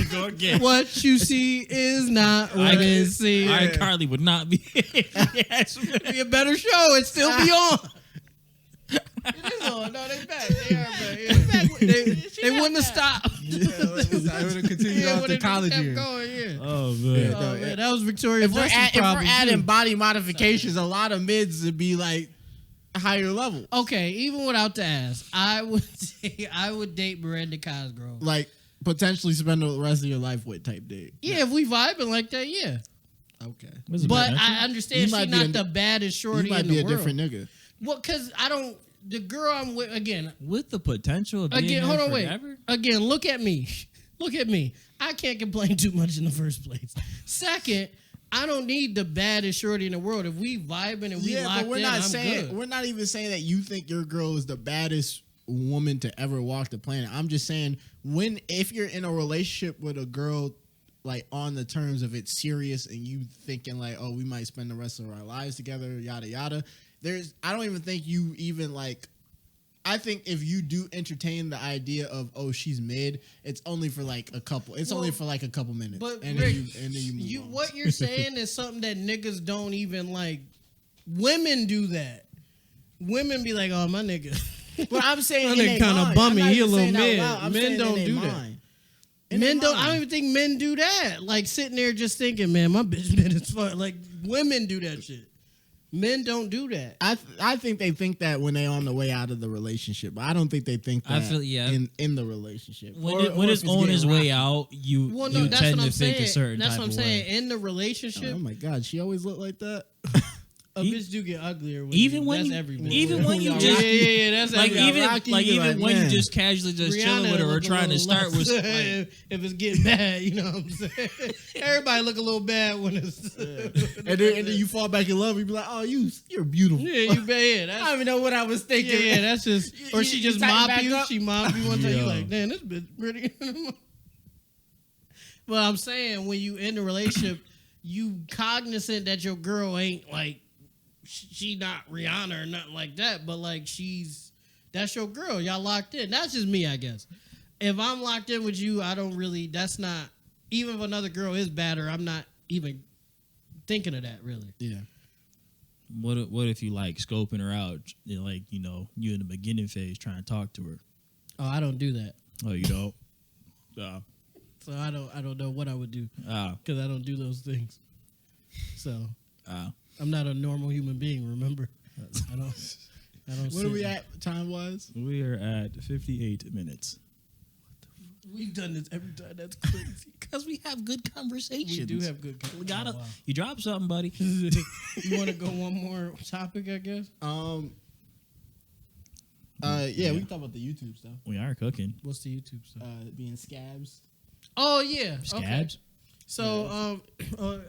gonna get. What you see is not what is seen. iCarly would not be. Yes. Be a better show. It still be on. It is on. No, they back. They are back. Yeah. They wouldn't have stopped. I would have continued Yeah, off when the it college kept year. going, yeah. Oh man. Yeah. Oh, man, that was Victoria If we're, Justice's if we're problem, adding too. body modifications, a lot of mids would be like higher level. Okay, even without the ass, I would say I would date Miranda Cosgrove. Like potentially spend the rest of your life with type date. Yeah, if we vibing like that, yeah. Okay. What's the But bad? I understand You might she's be not a- the baddest shorty You might in be the a world. different nigga. Well, because I don't. The girl I'm with again. with the potential of being Again, there hold on, forever? wait. Again, look at me. Look at me. I can't complain too much in the first place. Second, I don't need the baddest shorty in the world. If we vibing and we Yeah, locked but we're in, not I'm saying good. we're not even saying that you think your girl is the baddest woman to ever walk the planet. I'm just saying if you're in a relationship with a girl like on the terms of it's serious and you thinking like, oh, we might spend the rest of our lives together, yada yada. I don't even think you even like. I think if you do entertain the idea of she's mid, it's only for like a couple. It's only for like a couple minutes. But and Rick, then you move on. what you're saying is something that niggas don't even like. Women do that. Women be like, "Oh, my nigga." But I'm saying My in nigga their kinda mind. bummy, I'm not he a even little saying out mid. loud. I'm Men saying don't in do their that. mind. Men don't. I don't even think men do that. Like sitting there just thinking, "Man, my bitch mid as fuck." Like women do that shit. Men don't do that. I think they think that when they're on the way out of the relationship. But I don't think they think that I feel- yeah. in the relationship. When it's if on getting his way rocky. out, you Well, no, you that's tend what to I'm think saying. a certain That's type what I'm of saying. way. In the relationship, Oh my God, she always looked like that. a bitch do get uglier. When Even you, when that's you, every bitch. even when you Yeah, just yeah, that's like every even Rocky, like you're even like, when man. you just casually just chilling with her or look a trying to little start with less, like, if it's getting bad, you know what I'm saying? Everybody look a little bad when it's and then you fall back in love. You be like, oh, you're beautiful. yeah, you bad. I That's, don't even know what I was thinking. yeah, that's just or she You just tighten mop back you. up? She mop you one time. You Yeah. like, damn, this bitch pretty. But I'm saying when you in a relationship, you cognizant that your girl ain't like she not Rihanna or nothing like that, but like that's your girl. Y'all locked in. That's just me, I guess. If I'm locked in with you, I don't really. That's not even if another girl is better. I'm not even thinking of that really. Yeah. what if you like scoping her out, like you in the beginning phase trying to talk to her. Oh, I don't do that. Oh, you don't. So I don't know what I would do because I don't do those things. So I'm not a normal human being. Remember, I don't. What are we at time wise? We are at 58 minutes. We've done this every time. That's crazy. Because we have good conversations. We do have good. We gotta. Oh, wow. You drop something, buddy. You want to go one more topic? I guess. Yeah, we can talk about the YouTube stuff. We are cooking. What's the YouTube stuff? Being scabs. Oh yeah, Scabs. Okay. So I'm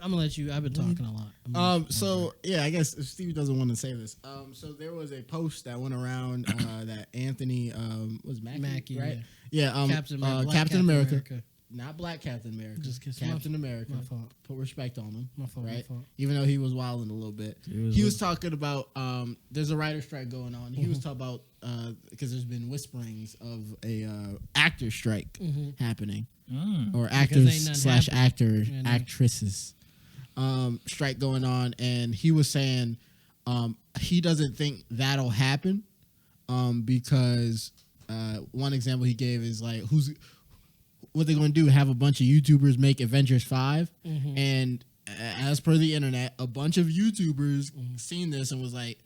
gonna let you. I've been talking a lot. So yeah, I guess if Steve doesn't want to say this, so there was a post that went around that Anthony was Mackie, right? Yeah, Captain America. Captain America. Not Black Captain America. Just kiss Captain America. My fault. Put respect on him. My fault. Right? My fault. Even though he was wilding a little bit. He was talking about there's a writer strike going on. He was talking about because there's been whisperings of a actor strike happening. Or ain't actors nothing / actor Yeah, no. actresses strike going on, and he was saying he doesn't think that'll happen because one example he gave is like what they're going to do, have a bunch of YouTubers make Avengers 5 and as per the internet a bunch of YouTubers seen this and was like,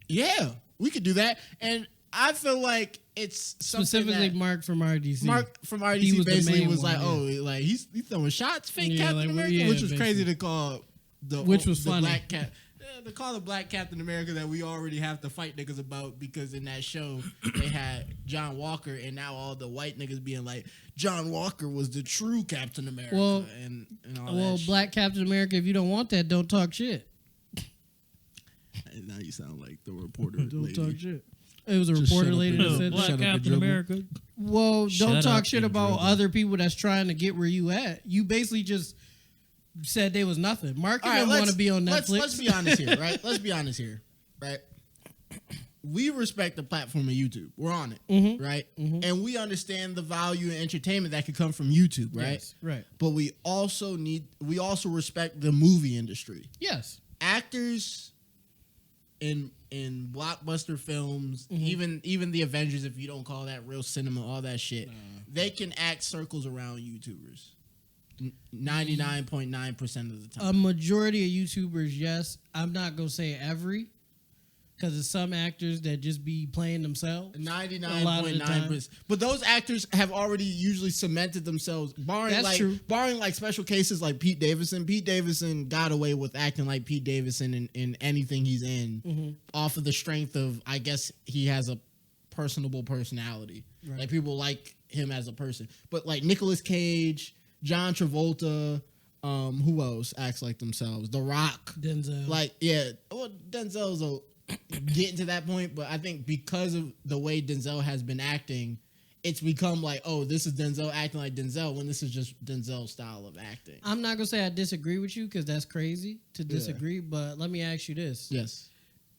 yeah, we could do that. And I feel like it's something Specifically, that Mark from RDC. Mark from RDC He was the basically main was one, like, yeah. like he's throwing shots, fake Yeah, Captain like, America, yeah, which was crazy basically. to call Which was the funny. Black Cat. To call the Black Captain America that we already have to fight niggas about because in that show they had John Walker and now all the white niggas being like John Walker was the true Captain America and all that shit. Black Captain America. If you don't want that, don't talk shit. And now you sound like the reporter. Don't lady. talk shit. It was a Just reporter shut up lady and that said Black that. Shut up and Captain dribble. America. Well, Shut don't talk up shit and about dribble. other people that's trying to get where you at. You basically just said there was nothing. Mark All right, didn't want to be on Netflix. Let's be honest here, right? Let's be honest here, right? We respect the platform of YouTube. We're on it, right? And we understand the value and entertainment that could come from YouTube, right? Yes, right. But we also respect the movie industry. Yes. Actors in blockbuster films, even the Avengers, if you don't call that real cinema, all that shit, they can act circles around YouTubers. 99.9% of the time. A majority of YouTubers, yes. I'm not gonna say every, because there's some actors that just be playing themselves. 99.9%. But those actors have already usually cemented themselves, barring like special cases like Pete Davidson. Pete Davidson got away with acting like Pete Davidson in anything he's in off of the strength of, I guess, he has a personable personality. Right. Like people like him as a person. But like Nicolas Cage, John Travolta, who else acts like themselves? The Rock. Denzel. Like, yeah, well, Denzel's getting to that point, but I think because of the way Denzel has been acting, it's become like, oh, this is Denzel acting like Denzel when this is just Denzel's style of acting. I'm not gonna say I disagree with you because that's crazy to disagree. But let me ask you this: Yes.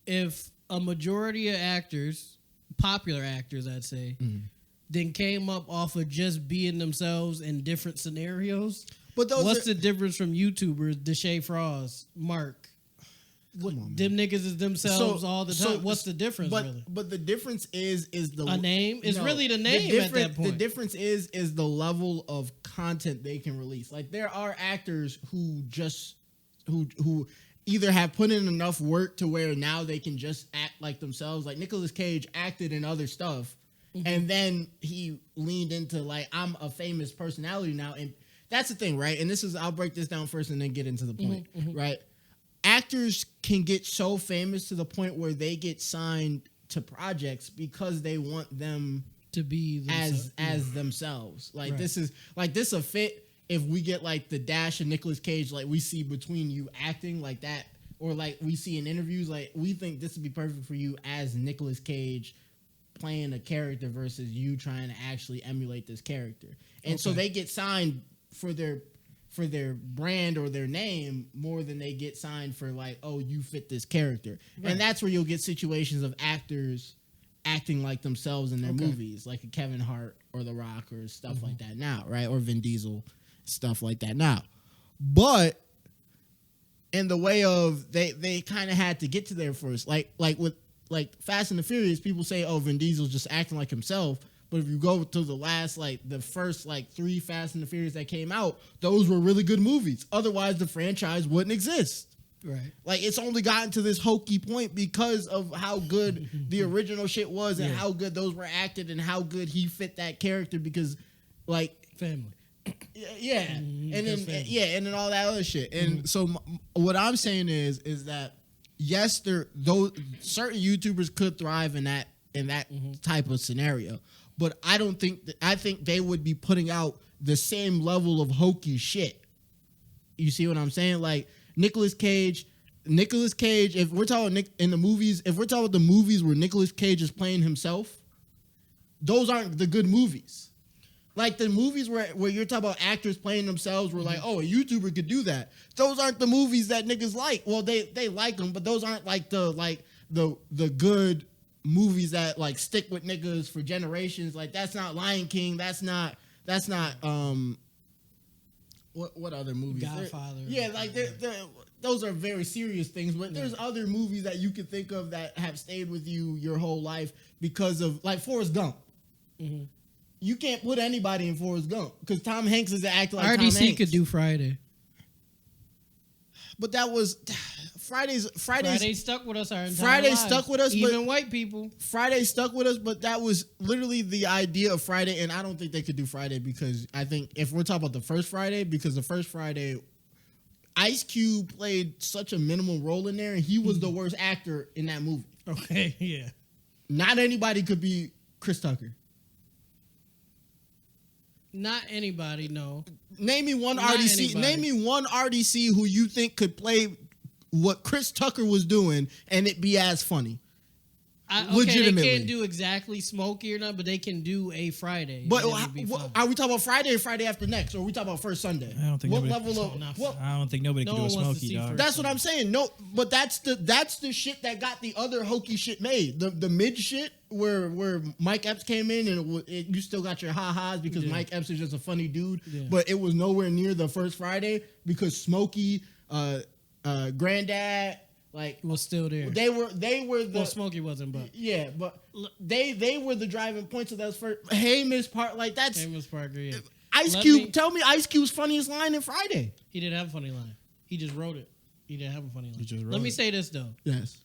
if a majority of actors popular actors, I'd say, then came up off of just being themselves in different scenarios. But what's the difference from YouTubers, Deshae Frost, Mark? Them niggas is themselves all the time. What's the difference, really? But the difference is the a name. It's really the name at that point. The difference is the level of content they can release. Like there are actors who either have put in enough work to where now they can just act like themselves. Like Nicolas Cage acted in other stuff, and then he leaned into like, I'm a famous personality now, and that's the thing, right? And I'll break this down first and then get into the point, right? Actors can get so famous to the point where they get signed to projects because they want them to be as themselves. Like this a fit if we get like the dash of Nicolas Cage, like we see between you acting like that, or like we see in interviews, like we think this would be perfect for you as Nicolas Cage playing a character versus you trying to actually emulate this character. And so they get signed for their brand or their name more than they get signed for like, oh, you fit this character. Right. And that's where you'll get situations of actors acting like themselves in their movies, like a Kevin Hart or The Rock or stuff like that now, right? Or Vin Diesel, stuff like that now. But in the way of they kind of had to get to there first. Like with like Fast and the Furious, people say, oh, Vin Diesel's just acting like himself. But if you go to the first 3 Fast and the Furious that came out, those were really good movies. Otherwise, the franchise wouldn't exist. Right. Like, it's only gotten to this hokey point because of how good the original shit was and how good those were acted and how good he fit that character because, like... Family. Yeah. And then all that other shit. And so what I'm saying is that, yes, those certain YouTubers could thrive in that type of scenario. But I think they would be putting out the same level of hokey shit. You see what I'm saying? Like Nicolas Cage, if we're talking in the movies, if we're talking about the movies where Nicolas Cage is playing himself, those aren't the good movies. Like the movies where you're talking about actors playing themselves, where like, oh, a YouTuber could do that. Those aren't the movies that niggas like. Well, they like them, but those aren't like the good movies that like stick with niggas for generations. Like that's not Lion King. That's not what other movies? Godfather. Those are very serious things. But there's other movies that you can think of that have stayed with you your whole life because of like Forrest Gump. Mm-hmm. You can't put anybody in Forrest Gump because Tom Hanks is acting like Tom Hanks. RDC could do Friday. But that was Friday stuck with us our entire Friday lives. stuck with us, even white people. Friday stuck with us, but that was literally the idea of Friday, and I don't think they could do Friday because I think if we're talking about the first Friday, because the first Friday, Ice Cube played such a minimal role in there, and he was the worst actor in that movie. Okay, yeah. Not anybody could be Chris Tucker. Not anybody, no. Name me one Not RDC. anybody. Name me one RDC who you think could play what Chris Tucker was doing and it be as funny. Legitimately. They can't do exactly Smokey or not, but they can do a Friday. But are we talking about Friday or Friday after next, or are we talking about first Sunday? I don't think what nobody, level of what? I don't think nobody No can do a one wants to Smokey, see dog. first. That's what I'm saying. No, but that's the shit that got the other hokey shit made. The mid shit where Mike Epps came in and you still got your ha-has because Mike Epps is just a funny dude. Yeah. But it was nowhere near the first Friday because Smokey, Granddad, like was still there. They were the Smokey wasn't, but but they were the driving points of that first Hamish Park. Like that's Hamish Parker. Yeah. Ice Cube. Tell me Ice Cube's funniest line in Friday. He didn't have a funny line. He just wrote it. He didn't have a funny line. Let me say this though. Yes.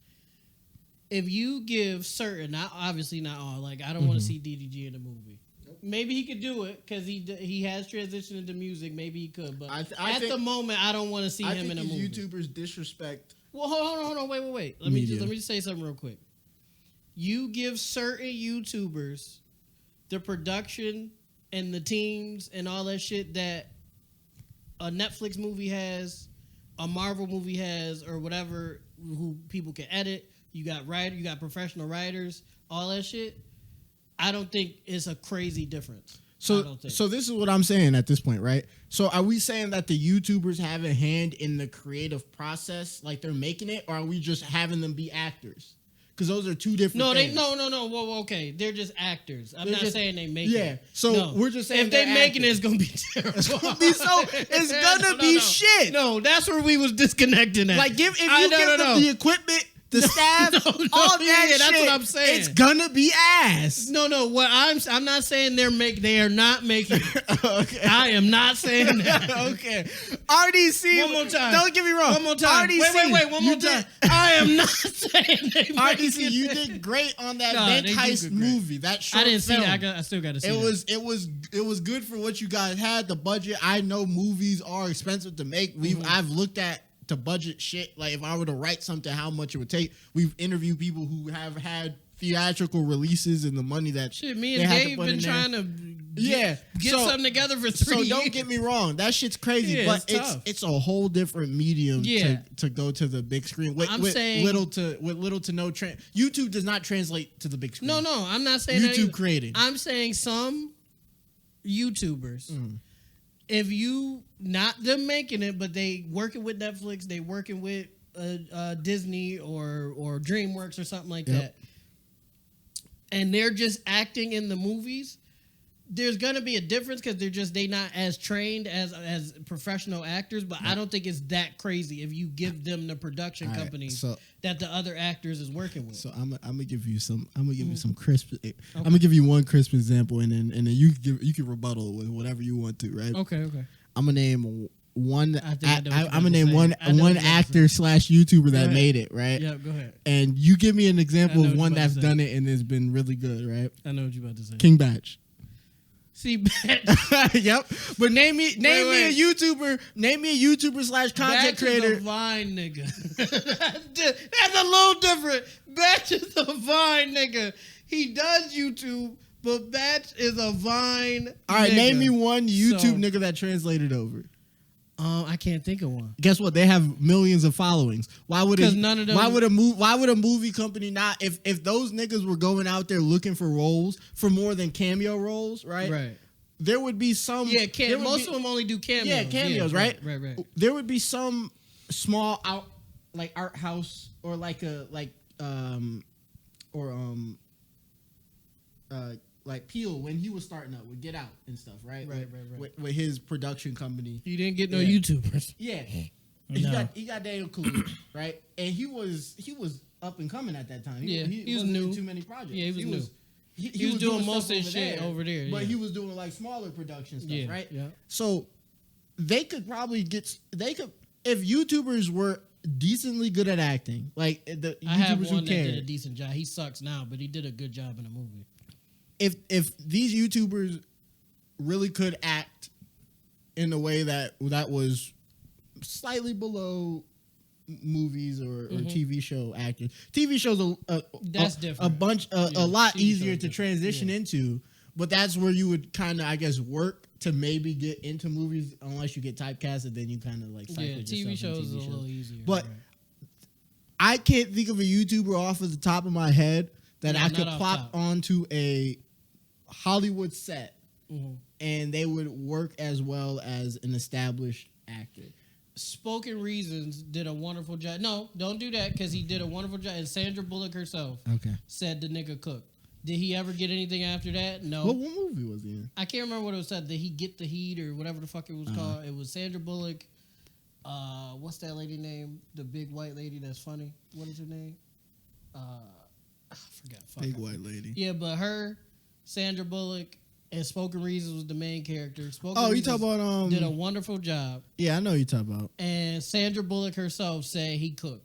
If you give certain, obviously not all, like I don't want to see DDG in the movie. Maybe he could do it because he has transitioned into music. Maybe he could, but at the moment, I don't want to see him in a movie. YouTubers disrespect. Well, hold on, wait. Let me just say something real quick. You give certain YouTubers the production and the teams and all that shit that a Netflix movie has, a Marvel movie has, or whatever, who people can edit. You got professional writers, all that shit. I don't think it's a crazy difference. So this is what I'm saying at this point, right? So are we saying that the YouTubers have a hand in the creative process, like they're making it, or are we just having them be actors? because those are two different. No, things. no. Whoa, okay. They're just actors. I'm not saying they make it. Yeah. So we're just saying if they making it, it's gonna be terrible. It's gonna be It's gonna be shit. No, that's where we was disconnecting at. Like if you give them the equipment, the staff, all that shit. That's what I'm saying. It's gonna be ass. No. What I'm not saying they are not making it. Okay. I am not saying that. Okay. RDC. One more time. Don't get me wrong. One more time. RDC, Wait. One more time. I am not saying they RDC, you did great on that bank heist movie. That short I didn't see film. that. I still got to see It was good for what you guys had. The budget. I know movies are expensive to make. I've looked at to budget shit. Like if I were to write something, how much it would take. We've interviewed people who have had theatrical releases and the money that shit. Me and Dave been trying to get something together for 3 years. So don't get me wrong, that shit's crazy, but it's a whole different medium to go to the big screen. With little to no YouTube does not translate to the big screen. No, I'm not saying YouTube creating. I'm saying some YouTubers. If you not them making it, but they working with Netflix, they working with Disney or DreamWorks or something like that, and they're just acting in the movies, there's gonna be a difference because they not as trained as professional actors. But I don't think it's that crazy if you give them the production companies that the other actors is working with. So I'm gonna give you some. I'm gonna give you some crisp. Okay. I'm gonna give you one crisp example, and then you can rebuttal with whatever you want to. Right? Okay. I'm gonna name one. I'm gonna name one actor / YouTuber that made it. Right? Yeah. Go ahead. And you give me an example of one that's done it and has been really good. Right? I know what you're about to say. King Batch. See, Batch. Yep. But name me a YouTuber. Name me a YouTuber / content creator. Batch is a Vine nigga. That's a little different. Batch is a Vine nigga. He does YouTube, but Batch is a Vine. All right, name me one YouTube nigga that translated over. I can't think of one. Guess what? They have millions of followings. Why would none of them? Why would a movie company not? If those niggas were going out there looking for roles for more than cameo roles, right? Right. There would be some. Yeah, most of them only do cameos. Yeah, cameos, right? Right. There would be some small art house or like Peel when he was starting up with Get Out and stuff, right? Right. With his production company. He didn't get no YouTubers. Yeah. No. He got Daniel Kaluuya, right? And he was up and coming at that time. He was new. Too many projects. Yeah, he was new. He was doing most of his shit over there. But he was doing like smaller production stuff, right? Yeah. So they could probably if YouTubers were decently good at acting, like the YouTubers I have one who that cared. did a decent job. He sucks now, but he did a good job in the movie. If these YouTubers really could act in a way that was slightly below movies or TV show acting, TV shows that's different. A lot easier to transition into, but that's where you would kind of, I guess, work to maybe get into movies unless you get typecasted. Then you kind of like cycle TV shows is a little easier, but I can't think of a YouTuber off of the top of my head that I could plop onto a Hollywood set and they would work as well as an established actor. Spoken Reasons did a wonderful job. No, don't do that because he did a wonderful job. And Sandra Bullock herself said the nigga cooked. Did he ever get anything after that? No. What movie was he in? I can't remember what it was said. Did he get the heat or whatever the fuck it was called? It was Sandra Bullock. What's that lady name? The big white lady that's funny. What is her name? I forgot. Big white lady. Yeah, but her, Sandra Bullock, and Spoken Reasons was the main character. You talk about did a wonderful job. Yeah, I know you talk about. And Sandra Bullock herself said he cooked.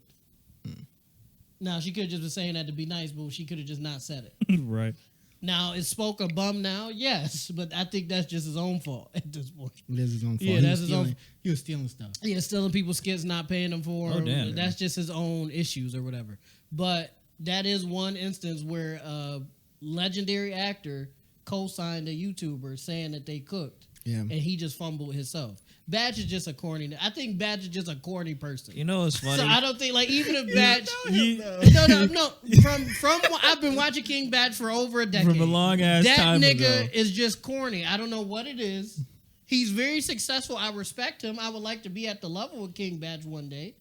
Now she could have just been saying that to be nice, but she could have just not said it. Right. Now is Spoke a bum now? Yes, but I think that's just his own fault at this point. That's his own fault. Yeah, that's his own. He was stealing stuff. Yeah, stealing people's skits, not paying them for them. Damn, that's just his own issues or whatever. But that is one instance where a legendary actor co-signed a YouTuber saying that they cooked. Yeah. And he just fumbled himself. Batch is just a corny. I think Batch is just a corny person. You know what's funny? So I don't think even if Batch no. From I've been watching King Batch for over a decade. From a long ass time ago. That nigga is just corny. I don't know what it is. He's very successful. I respect him. I would like to be at the level of King Batch one day.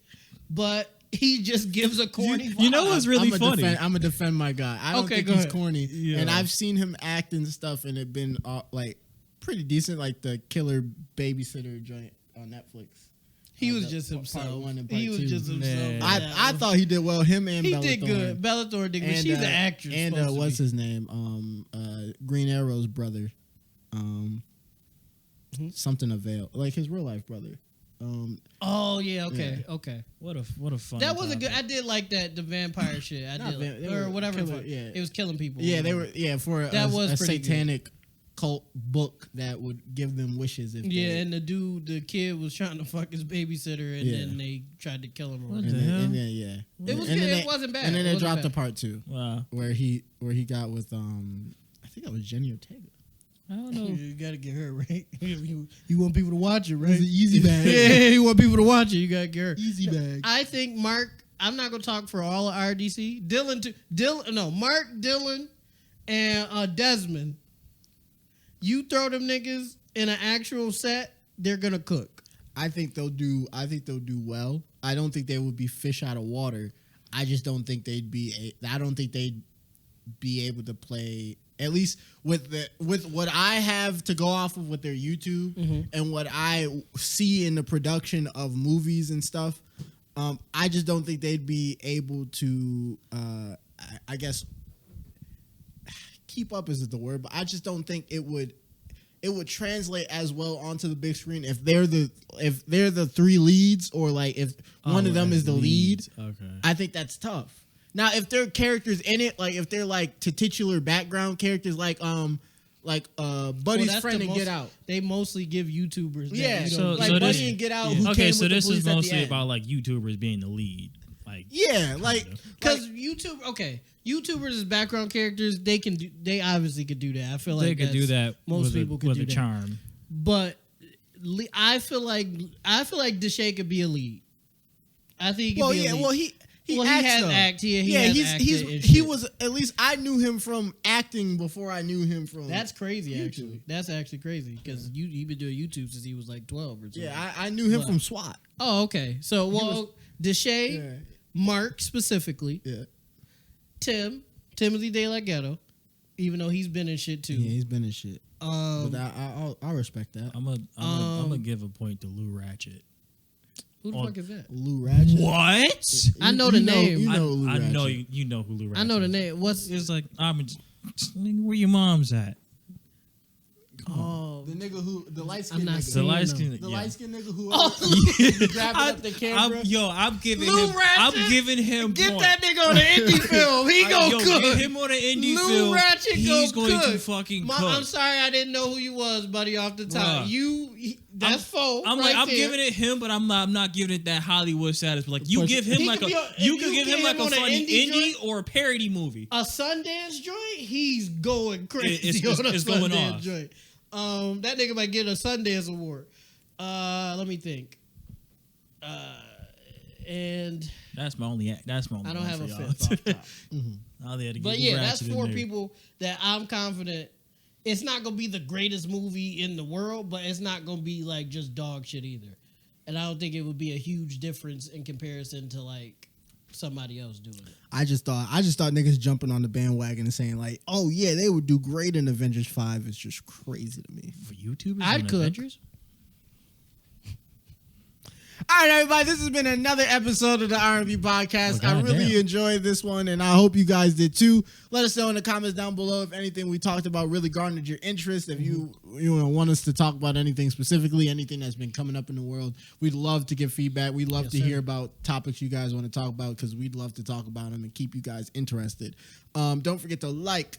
But he just gives a corny. You know what's really funny? I'm gonna defend my guy. I don't think he's corny, Yeah. and I've seen him act and stuff, and it been like pretty decent, like the Killer Babysitter joint on Netflix. He was just himself. Part 1 and part He was 2. just himself. I thought he did well. Him and he Bella did Thorne. good. Bella Thorne did good. She's an actress. And what's his name? Green Arrow's brother. Something Avail, like his real life brother. Oh yeah, okay. What a fun. That was a good. I did like that the vampire shit. I Not did, they or were whatever. killer, yeah. It was killing people. Yeah, they were. Yeah, for That was a pretty satanic cult book that would give them wishes. If Yeah, they, and the kid was trying to fuck his babysitter, and Yeah. then they tried to kill him. Or What whatever. the hell? and then yeah, It was and good. then It wasn't bad. And then It they wasn't dropped the bad. part 2 Wow. where he got with I think that was Jenny Ortega. I don't know. You gotta get her right. you want people to watch it, right? It's an easy bag. Yeah, you want people to watch it. You gotta get her. Easy bag. I think Mark. I'm not gonna talk for all of RDC. Mark, Dylan, and Desmond. You throw them niggas in an actual set, they're gonna cook. I think they'll do well. I don't think they would be fish out of water. I just don't think they'd be. I don't think they'd be able to play, at least with what I have to go off of with their YouTube and what I see in the production of movies and stuff. I just don't think they'd be able to. I guess keep up isn't the word, but I just don't think it would translate as well onto the big screen if they're the 3 leads, or like if one of them is the lead. Okay. I think that's tough. Now, if there are characters in it, like if they're like titular background characters, like Buddy's friend in Get Out. They mostly give YouTubers. That, Yeah, you know, like so Buddy this- and Get Out. yeah. Who Okay, came so with the this police is at the mostly end. about like YouTubers being the lead. Like Yeah, like because YouTube. Okay, YouTubers as background characters, they can do. They obviously could do that. I feel like they could do that. Most with people a, could with do a that. charm. But I feel like Deshae could be a lead. I think. He could well, be a yeah, lead. well he Well, acts, he has though. act. Yeah, he he was, at least I knew him from acting before I knew him from. That's crazy. YouTube. Actually, that's actually crazy because he been doing YouTube since he was like 12 or something. Yeah, I knew him But- from SWAT. Oh, okay. So Deshae, Yeah. Mark specifically, Yeah, Timothy De La Ghetto, even though he's been in shit too. yeah, he's been in shit. But I respect that. I'm gonna give a point to Lou Ratchet. Who the fuck is that? Lou Ratchet. What? I know the name. You know Lou I Ratchet. know you know who Lou Ratchet. I know the is. name. What's It's like where your mom's at? oh The nigga who the light I'm skinned not nigga. saying The light no. skin. The yeah. light skinned nigga who grabbing up the camera. I'm giving Lou him. Ratchet? I'm giving him. Get point. that nigga on an indie film. He gon' cook. Get him on an indie Lou film. Ratchet He's gon' going cook. to fucking cook. I'm sorry I didn't know who you was, buddy, off the top. Bruh. That's foe. I'm right like I'm there. giving it him, but I'm not giving it that Hollywood status. But like you Push- give him He like could a be on- you if could you give get him like him a on an funny indie indie joint- or a parody movie. a Sundance joint. He's going crazy It's on a going Sundance off. joint. That nigga might get a Sundance award. Let me think. And That's my only. I don't one have for a y'all. fifth off top. I'll let it But get yeah, Lou that's Ratchet in 4 there. people that I'm confident. It's not gonna be the greatest movie in the world, but it's not gonna be like just dog shit either. And I don't think it would be a huge difference in comparison to like somebody else doing it. I just thought niggas jumping on the bandwagon and saying like, oh yeah, they would do great in Avengers 5 is just crazy to me. For YouTubers, I'd and cook. Avengers? All right, everybody, this has been another episode of the R&B Podcast. Well, I really goddamn. enjoyed this one, and I hope you guys did too. Let us know in the comments down below if anything we talked about really garnered your interest. If you want us to talk about anything specifically, anything that's been coming up in the world, we'd love to get feedback. We'd love to hear about topics you guys want to talk about because we'd love to talk about them and keep you guys interested. Don't forget to like,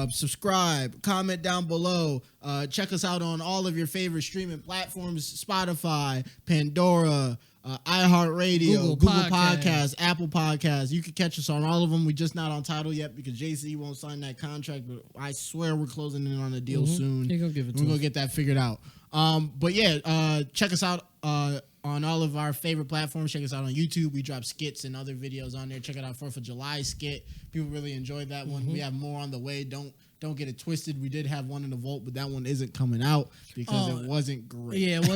subscribe, comment down below. Check us out on all of your favorite streaming platforms: Spotify, Pandora, iHeartRadio, Google Podcasts, Apple Podcasts. You can catch us on all of them. We're just not on Tidal yet because JC won't sign that contract, but I swear we're closing in on a deal soon. He gonna give it to We're gonna us. get that figured out. But yeah, check us out on on all of our favorite platforms. Check us out on YouTube. We drop skits and other videos on there. Check out our 4th of July skit. People really enjoyed that one. We have more on the way. Don't get it twisted. We did have one in the vault, but that one isn't coming out because it wasn't great. Yeah, it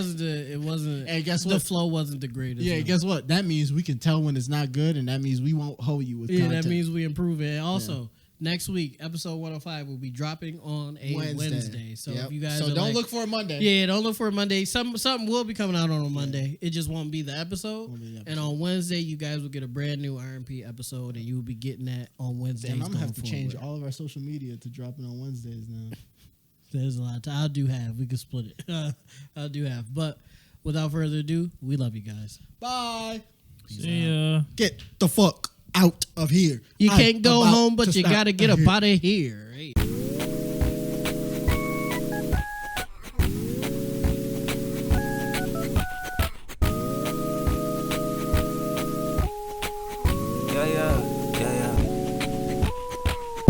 wasn't. And guess the what? flow wasn't the greatest. Yeah, guess what? That means we can tell when it's not good, and that means we won't hold you with content. That means we improve it. Also, next week, episode 105 will be dropping on a Wednesday. So if you guys don't look for a Monday. Yeah, don't look for a Monday. Something will be coming out on a Monday. It just won't be the episode. And on Wednesday, you guys will get a brand new R&P episode, and you will be getting that on Wednesdays. Damn, I'm gonna have to change all of our social media to drop it on Wednesdays now. There's a lot of time. I'll do half. We can split it. I'll do half. But without further ado, we love you guys. Bye. See ya. Get the fuck out of here. You can't go home, but to you stop gotta get up here. out of here. Hey. Yeah.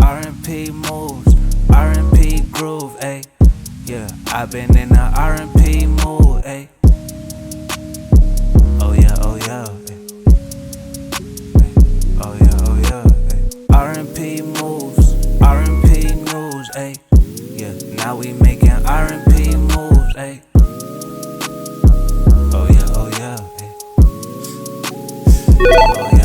R&P moves, R&P groove, ayy. Yeah, I've been in the R&P mood, ayy. Oh yeah. Oh yeah. R&P moves, R&P news, ayy. Yeah, now we making R&P moves, ayy. Oh yeah, ayy. Oh yeah.